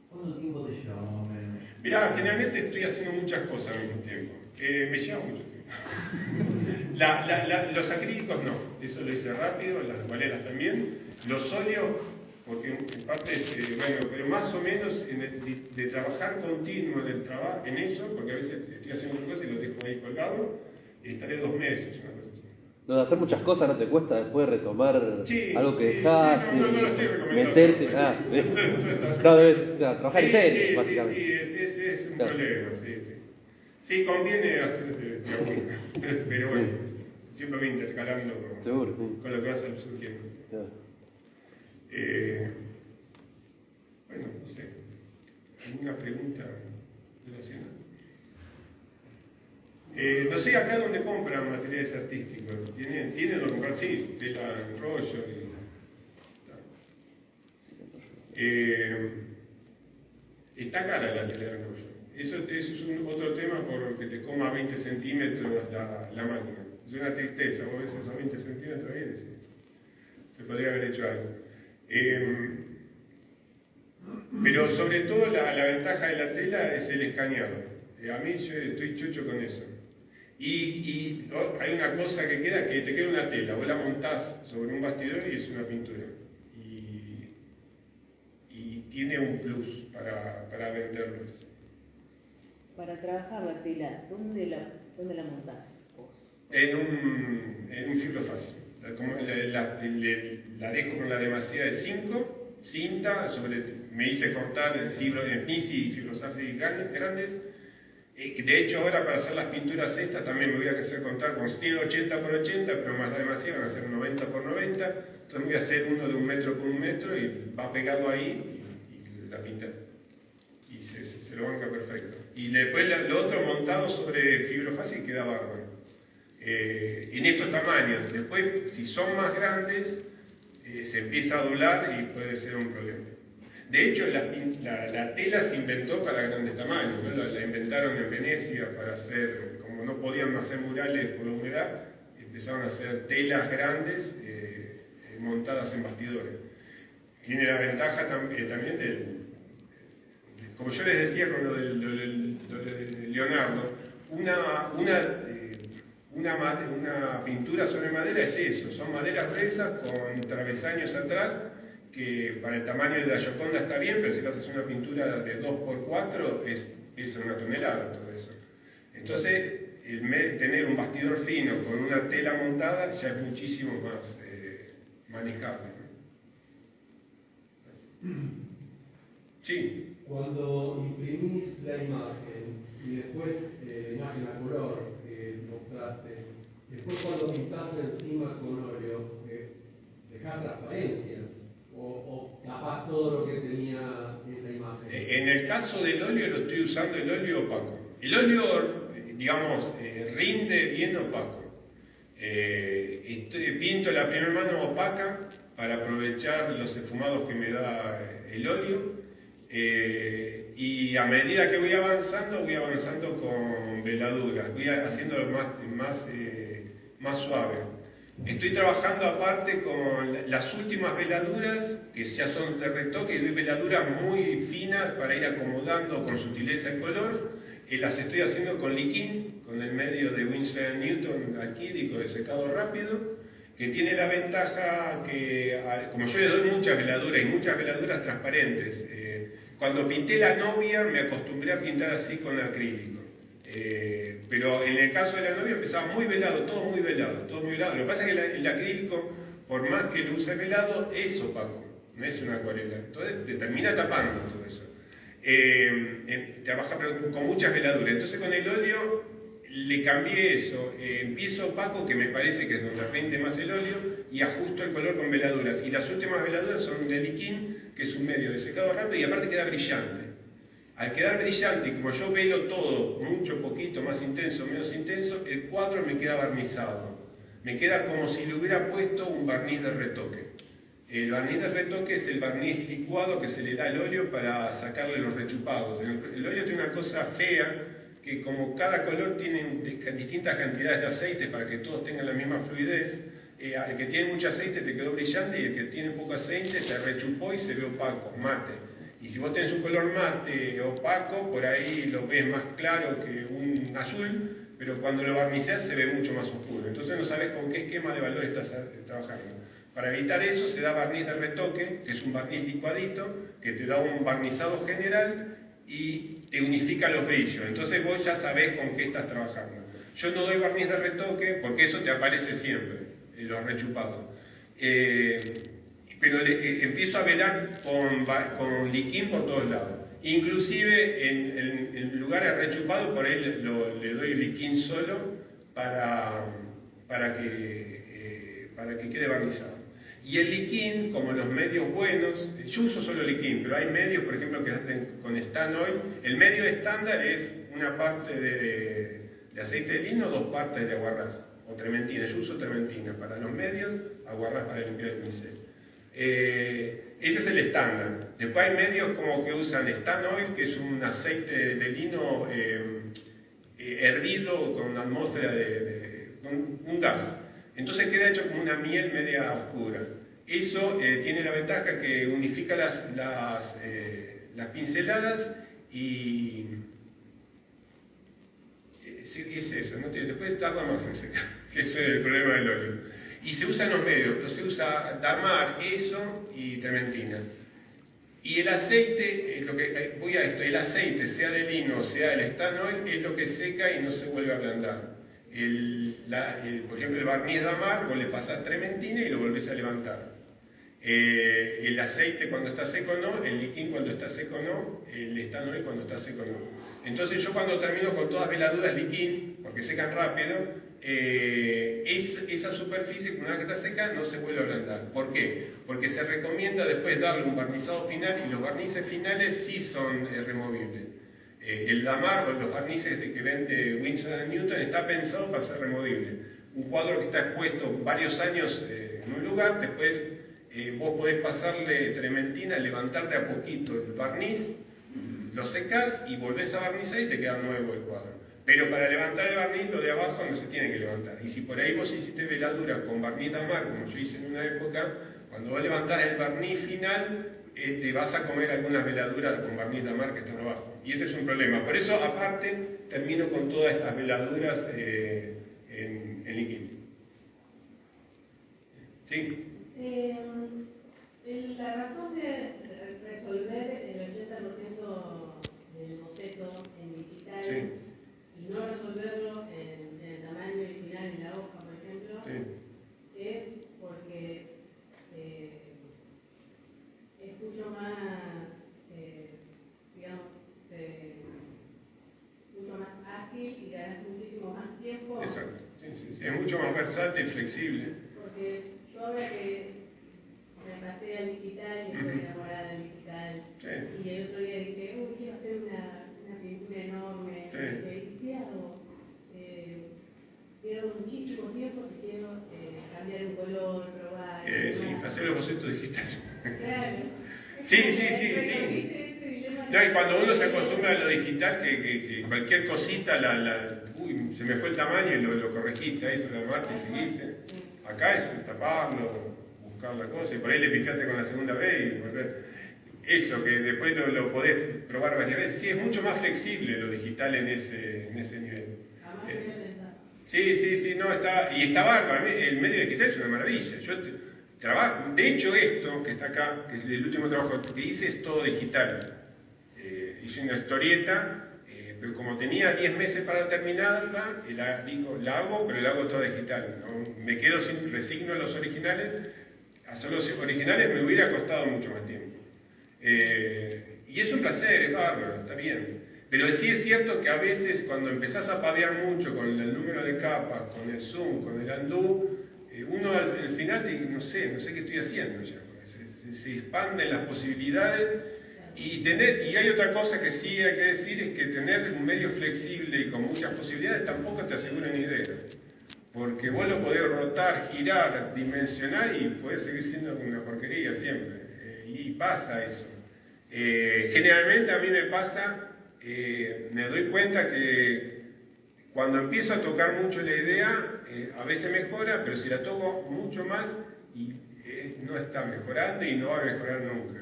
¿Cuánto tiempo te lleva más o menos? Mirá, generalmente estoy haciendo muchas cosas al mismo tiempo. Me lleva mucho tiempo. Los acrílicos no, eso lo hice rápido, las acuarelas también. Los óleos, porque en parte, pero más o menos de trabajar continuo en eso, porque a veces estoy haciendo otra cosa y lo dejo ahí colgado, estaré 2 meses, una cosa así. Lo de hacer muchas cosas no te cuesta después retomar algo que dejaste, no lo estoy recomendando. meterte, no, debes trabajar en serio, básicamente. Sí, es un problema, sí. Sí, conviene hacer de alguna, pero bueno, siempre voy intercalando Seguro, con lo que va a ser surgiendo. Claro. Bueno, no sé, ¿alguna pregunta relacionada? No sé acá dónde compran materiales artísticos. ¿Tienen donde comprar? Sí, tela en rollo. Está cara la tela en rollo. Eso es otro tema porque te coma 20 centímetros la máquina. Es una tristeza, vos ves esos 20 centímetros ahí y decís, se podría haber hecho algo. Pero sobre todo la ventaja de la tela es el escaneado. A mí yo estoy chucho con eso. Y hay una cosa que queda, que te queda una tela, vos la montás sobre un bastidor y es una pintura. Y tiene un plus para venderlo eso. Para trabajar la tela, ¿dónde la montás vos? En un fibro fácil. La dejo con la demasía de 5, cinta, me hice cortar el fibro de Misi y fibrosafri grandes. De hecho, ahora para hacer las pinturas estas también me voy a hacer contar con 80 por 80, pero más la demasía van a ser 90 por 90. Entonces voy a hacer uno de 1 metro por 1 metro y va pegado ahí y la pinta. Y se lo banca perfecto. Y después lo otro montado sobre fibro fácil queda bárbaro. En estos tamaños. Después, si son más grandes, se empieza a doblar y puede ser un problema. De hecho, la tela se inventó para grandes tamaños, ¿no? La inventaron en Venecia para hacer, como no podían hacer murales por la humedad, empezaron a hacer telas grandes montadas en bastidores. Tiene la ventaja también como yo les decía con lo de Leonardo, una pintura sobre madera es eso, son maderas presas con travesaños atrás, que para el tamaño de la Gioconda está bien, pero si le haces una pintura de 2x4 es una tonelada todo eso. Entonces, tener un bastidor fino con una tela montada ya es muchísimo más manejable, ¿no? Sí. Cuando imprimís la imagen y después la imagen a color que mostraste, después cuando pintás encima con óleo, dejás transparencias o tapás todo lo que tenía esa imagen. En el caso del óleo lo estoy usando el óleo opaco. El óleo, digamos, rinde bien opaco. Pinto la primera mano opaca para aprovechar los esfumados que me da el óleo. Y a medida que voy avanzando con veladuras, voy haciéndolo más más suave. Estoy trabajando aparte con las últimas veladuras, que ya son de retoque, y doy veladuras muy finas para ir acomodando con sutileza el color. Las estoy haciendo con liquín, con el medio de Winsor & Newton alquídico de secado rápido, que tiene la ventaja que, como yo le doy muchas veladuras y muchas veladuras transparentes, cuando pinté la novia me acostumbré a pintar así con acrílico. Pero en el caso de la novia empezaba muy velado, todo muy velado, todo muy velado. Lo que pasa es que el acrílico, por más que lo use velado, es opaco, no es una acuarela. Entonces te termina tapando todo eso. Trabaja con muchas veladuras. Entonces con el óleo le cambié eso. Empiezo opaco, que me parece que es donde rinde más el óleo, y ajusto el color con veladuras. Y las últimas veladuras son de liquín, que es un medio de secado rápido, y aparte queda brillante. Al quedar brillante, y como yo velo todo, mucho, poquito, más intenso, menos intenso, el cuadro me queda barnizado. Me queda como si le hubiera puesto un barniz de retoque. El barniz de retoque es el barniz licuado que se le da al óleo para sacarle los rechupados. El óleo tiene una cosa fea, que como cada color tiene distintas cantidades de aceite para que todos tengan la misma fluidez, el que tiene mucho aceite te quedó brillante y el que tiene poco aceite te rechupó y se ve opaco, mate. Y si vos tenés un color mate opaco, por ahí lo ves más claro que un azul, pero cuando lo barnizás se ve mucho más oscuro. Entonces no sabes con qué esquema de valor estás trabajando. Para evitar eso se da barniz de retoque, que es un barniz licuadito, que te da un barnizado general y te unifica los brillos. Entonces vos ya sabés con qué estás trabajando. Yo no doy barniz de retoque porque eso te aparece siempre, los rechupados. Pero empiezo a velar con liquín por todos lados. Inclusive en lugares rechupados, por ahí le doy liquín solo para que quede barnizado. Y el liquín, como los medios buenos, yo uso solo liquín, pero hay medios, por ejemplo, que hacen con Stan Oil. El medio estándar es una parte de aceite de lino, 2 partes de aguarrás o trementina. Yo uso trementina para los medios, aguarrás para limpiar el pincel. Ese es el estándar. Después hay medios como que usan Stan Oil, que es un aceite de lino hervido con una atmósfera con un gas. Entonces queda hecho como una miel media oscura. Eso tiene la ventaja que unifica las pinceladas y es eso, ¿no? Después tarda más en secar, que ese es el problema del óleo. Y se usan los medios, se usa damar, eso y trementina. Y el aceite, voy a esto, el aceite, sea de lino o sea del Stan Oil, es lo que seca y no se vuelve a ablandar. Por ejemplo, el barniz damar, vos le pasás trementina y lo volvés a levantar. El aceite cuando está seco no, el liquín cuando está seco no, el Stan Oil cuando está seco no. Entonces yo cuando termino con todas veladuras liquín, porque secan rápido, esa superficie, una vez que está seca, no se vuelve a ablandar. ¿Por qué? Porque se recomienda después darle un barnizado final y los barnices finales sí son removibles. El damar o los barnices que vende Winsor & Newton está pensado para ser removible. Un cuadro que está expuesto varios años en un lugar, después vos podés pasarle trementina, levantar de a poquito el barniz, lo secás y volvés a barnizar y te queda nuevo el cuadro. Pero para levantar el barniz, lo de abajo no se tiene que levantar. Y si por ahí vos hiciste veladura con barniz damar, como yo hice en una época, cuando vos levantás el barniz final, te vas a comer algunas veladuras con barniz damar que están abajo. Y ese es un problema. Por eso, aparte, termino con todas estas veladuras en líquido. ¿Sí? La razón de resolver el 80% del boceto en digital, Sí. y no resolverlo en el tamaño original en la hoja, por ejemplo, Sí. es porque es mucho más, digamos, mucho más ágil y ganas muchísimo más tiempo. Exacto. Sí. Es mucho más versátil y flexible. Porque yo ahora que me pasé al digital y estoy enamorada del digital, Sí. y el otro día dije, quiero hacer una pintura enorme, Sí. ¿qué hago? Pierdo muchísimo tiempo que quiero cambiar un color, probar. Sí, hacer los bocetos digitales. Claro. Sí. No, y cuando uno se acostumbra a lo digital, que cualquier cosita se me fue el tamaño y lo corregiste ahí sobre la marcha y seguiste. Acá es taparlo, buscar la cosa, y por ahí le pifiaste con la segunda vez y volver. Eso, que después lo podés probar varias veces. Sí, es mucho más flexible lo digital en ese nivel. Sí, no, está, y está bárbaro. El medio digital es una maravilla. Yo trabajo, de hecho esto que está acá, que es el último trabajo que hice, es todo digital. Hice una historieta, pero como tenía 10 meses para terminarla, la hago, pero la hago toda digital. ¿No? Me quedo sin resigno a los originales. Hacer los originales me hubiera costado mucho más tiempo. Y es un placer, es bárbaro, está bien. Pero sí es cierto que a veces cuando empezás a padear mucho con el número de capas, con el zoom, con el undo, uno al final no sé qué estoy haciendo ya. Se expanden las posibilidades y hay otra cosa que sí hay que decir, es que tener un medio flexible y con muchas posibilidades tampoco te asegura ni idea. Porque vos lo podés rotar, girar, dimensionar y podés seguir siendo una porquería siempre. Y pasa eso. Generalmente a mí me pasa, me doy cuenta que cuando empiezo a tocar mucho la idea, a veces mejora, pero si la toco mucho más, no está mejorando y no va a mejorar nunca.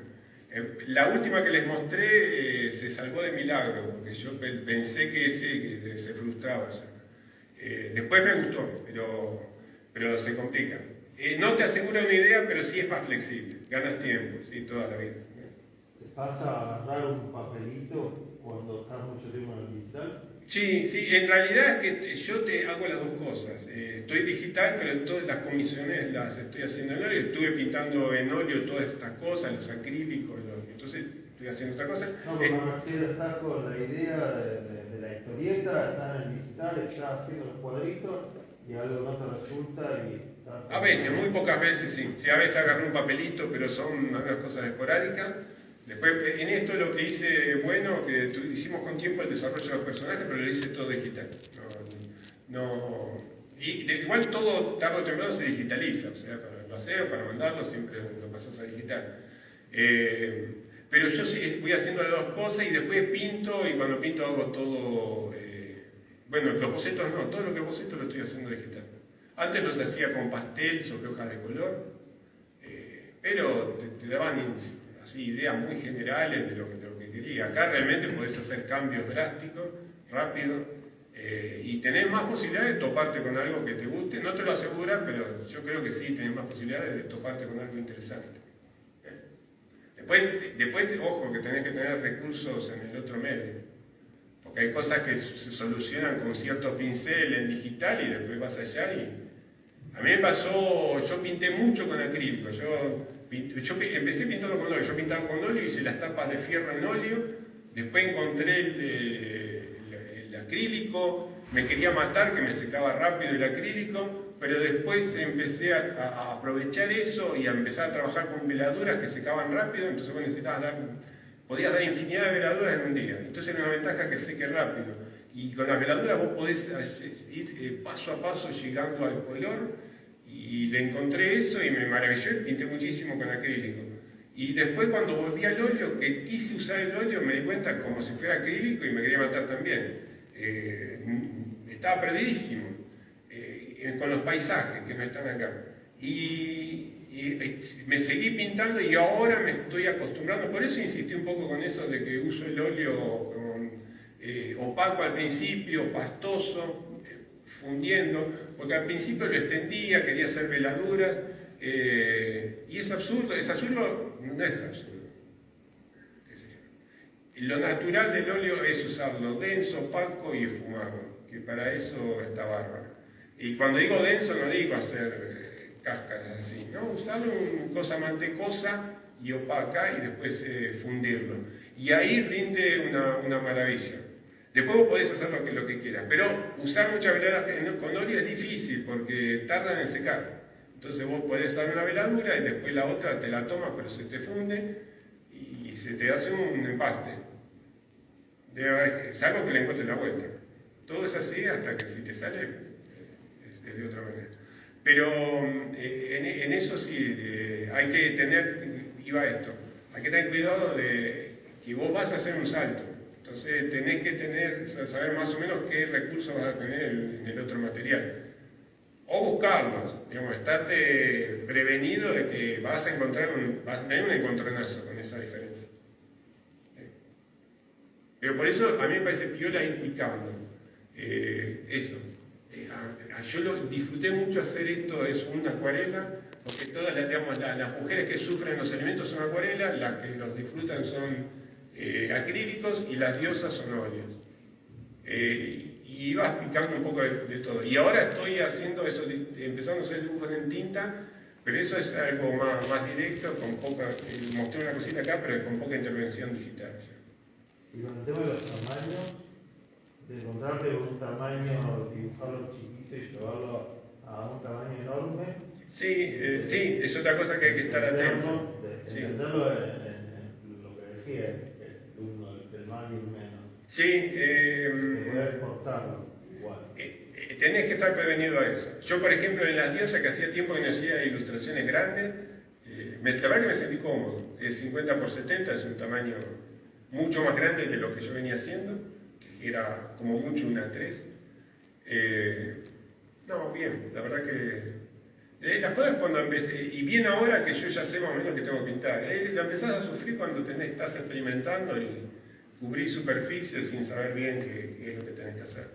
La última que les mostré se salvó de milagro, porque yo pensé que se frustraba ya. Después me gustó, pero se complica. No te asegura una idea, pero sí es más flexible. Ganas tiempo, sí, toda la vida. ¿Te pasa a agarrar un papelito cuando estás mucho tiempo en el digital? Sí, en realidad es que yo te hago las dos cosas. Estoy digital, pero todas las comisiones las estoy haciendo en óleo. Estuve pintando en óleo todas estas cosas, los acrílicos, entonces estoy haciendo otra cosa. No, pero me refiero a estar con la idea de la historieta, estar en el digital, estás haciendo los cuadritos y algo no te resulta y... A veces, muy pocas veces sí. Sí, a veces agarré un papelito, pero son unas cosas esporádicas. Después, en esto lo que hice, bueno, que hicimos con tiempo el desarrollo de los personajes, pero lo hice todo digital. Igual todo tarde o temprano se digitaliza, o sea, para el paseo, para mandarlo, siempre lo pasas a digital. Pero yo sí voy haciendo las dos cosas y después pinto, y cuando pinto hago todo, bueno, los bocetos no, todo lo que boceto lo estoy haciendo digital. Antes los hacía con pastel sobre hojas de color, pero te daban así ideas muy generales de lo que quería. Acá realmente podés hacer cambios drásticos, rápidos, y tenés más posibilidades de toparte con algo que te guste. No te lo asegura, pero yo creo que sí tenés más posibilidades de toparte con algo interesante. Después, ojo, que tenés que tener recursos en el otro medio. Porque hay cosas que se solucionan con ciertos pinceles en digital y después vas allá y... A mí me pasó, yo pinté mucho con acrílico. Yo empecé pintando con óleo. Yo pintaba con óleo, hice las tapas de fierro en óleo. Después encontré el acrílico. Me quería matar, que me secaba rápido el acrílico. Pero después empecé a aprovechar eso y a empezar a trabajar con veladuras que secaban rápido. Entonces vos podías dar infinidad de veladuras en un día. Entonces era una ventaja que seque rápido. Y con las veladuras vos podés ir paso a paso llegando al color, y le encontré eso y me maravilló y pinté muchísimo con acrílico. Y después cuando volví al óleo, que quise usar el óleo, me di cuenta como si fuera acrílico y me quería matar también. Estaba perdidísimo con los paisajes que no están acá. Y me seguí pintando y ahora me estoy acostumbrando, por eso insistí un poco con eso de que uso el óleo opaco al principio, pastoso, fundiendo, porque al principio lo extendía, quería hacer veladuras, y es absurdo, no es absurdo. Lo natural del óleo es usarlo denso, opaco y esfumado, que para eso está bárbaro. Y cuando digo denso no digo hacer cáscaras así, ¿no? Usarlo en cosa mantecosa y opaca y después fundirlo. Y ahí rinde una maravilla. Después vos podés hacer lo que quieras, pero usar muchas veladas con óleo es difícil porque tardan en secar. Entonces vos podés dar una veladura y después la otra te la tomas, pero se te funde y se te hace un empaste. Debe haber, salvo que le encuentres la vuelta. Todo es así hasta que si te sale es de otra manera. Pero en eso sí hay que tener, hay que tener cuidado de que vos vas a hacer un salto. Entonces tenés que saber más o menos qué recursos vas a tener en el otro material. O buscarlos, digamos, estarte prevenido de que vas a tener un encontronazo con esa diferencia. Pero por eso a mí me parece piola ir picando. Eso. Yo disfruté mucho hacer esto, es una acuarela, porque todas las mujeres que sufren los elementos son acuarelas, las que los disfrutan son acrílicos y las diosas son óleos. Y vas picando un poco de todo. Y ahora estoy haciendo eso, empezando a hacer dibujos en tinta, pero eso es algo más directo, con poca, mostré una cosita acá, pero con poca intervención digital. Y con el tema de los tamaños, de encontrarte un tamaño, dibujarlo chiquito y llevarlo a un tamaño enorme. Sí, es otra cosa que hay que estar atento. Entenderlo en lo que decía, el uno del más y el menos. Sí, poder exportarlo igual. Tenés que estar prevenido a eso. Yo, por ejemplo, en Las Diosas, que hacía tiempo que no hacía ilustraciones grandes, la verdad que me sentí cómodo. Es 50 por 70, es un tamaño mucho más grande de lo que yo venía haciendo, que era como mucho una 3. No, bien, la verdad que... las cosas cuando empecé, y bien ahora que yo ya sé más o menos que tengo que pintar, lo empezás a sufrir cuando estás experimentando y cubrís superficies sin saber bien qué es lo que tenés que hacer.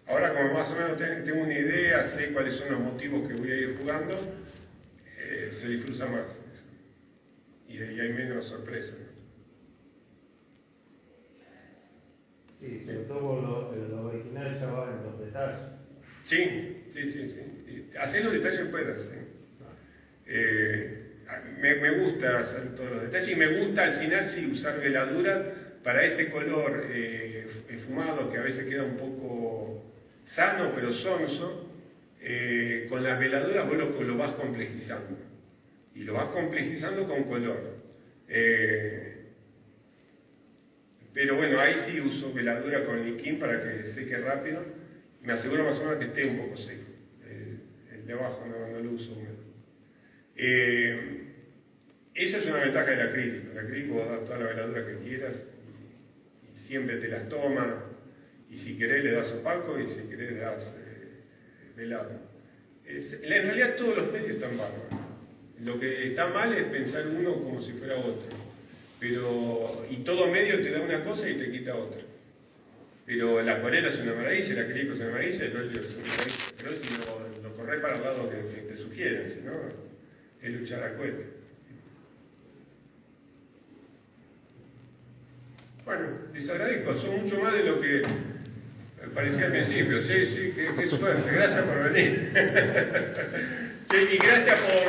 Ahora como más o menos tengo una idea, sé cuáles son los motivos que voy a ir jugando, se disfruta más. Y hay menos sorpresa. Sí, sobre todo lo original ya va en los detalles. Sí. Hacer los detalles puedas. Me gusta hacer todos los detalles y me gusta al final sí usar veladuras para ese color fumado que a veces queda un poco sano pero sonso. Con las veladuras vos lo vas complejizando y lo vas complejizando con color. Pero bueno, ahí sí uso veladura con liquín para que seque rápido. Me aseguro más o menos que esté un poco seco. El de abajo no lo uso húmedo. Esa es una ventaja del acrílico. El acrílico vos das toda la veladura que quieras y siempre te las toma. Y si querés le das opaco y si querés le das velado. En realidad todos los medios están bárbaros. Lo que está mal es pensar uno como si fuera otro. Y todo medio te da una cosa y te quita otra. Pero la acuarela es una maravilla, el acrílico es una maravilla, el óleo es una maravilla. Pero si lo corres para el lado que te sugieran, si no, es luchar a cohete. Bueno, les agradezco, son mucho más de lo que parecía al principio. Sí, qué suerte, gracias por venir. Sí, y gracias por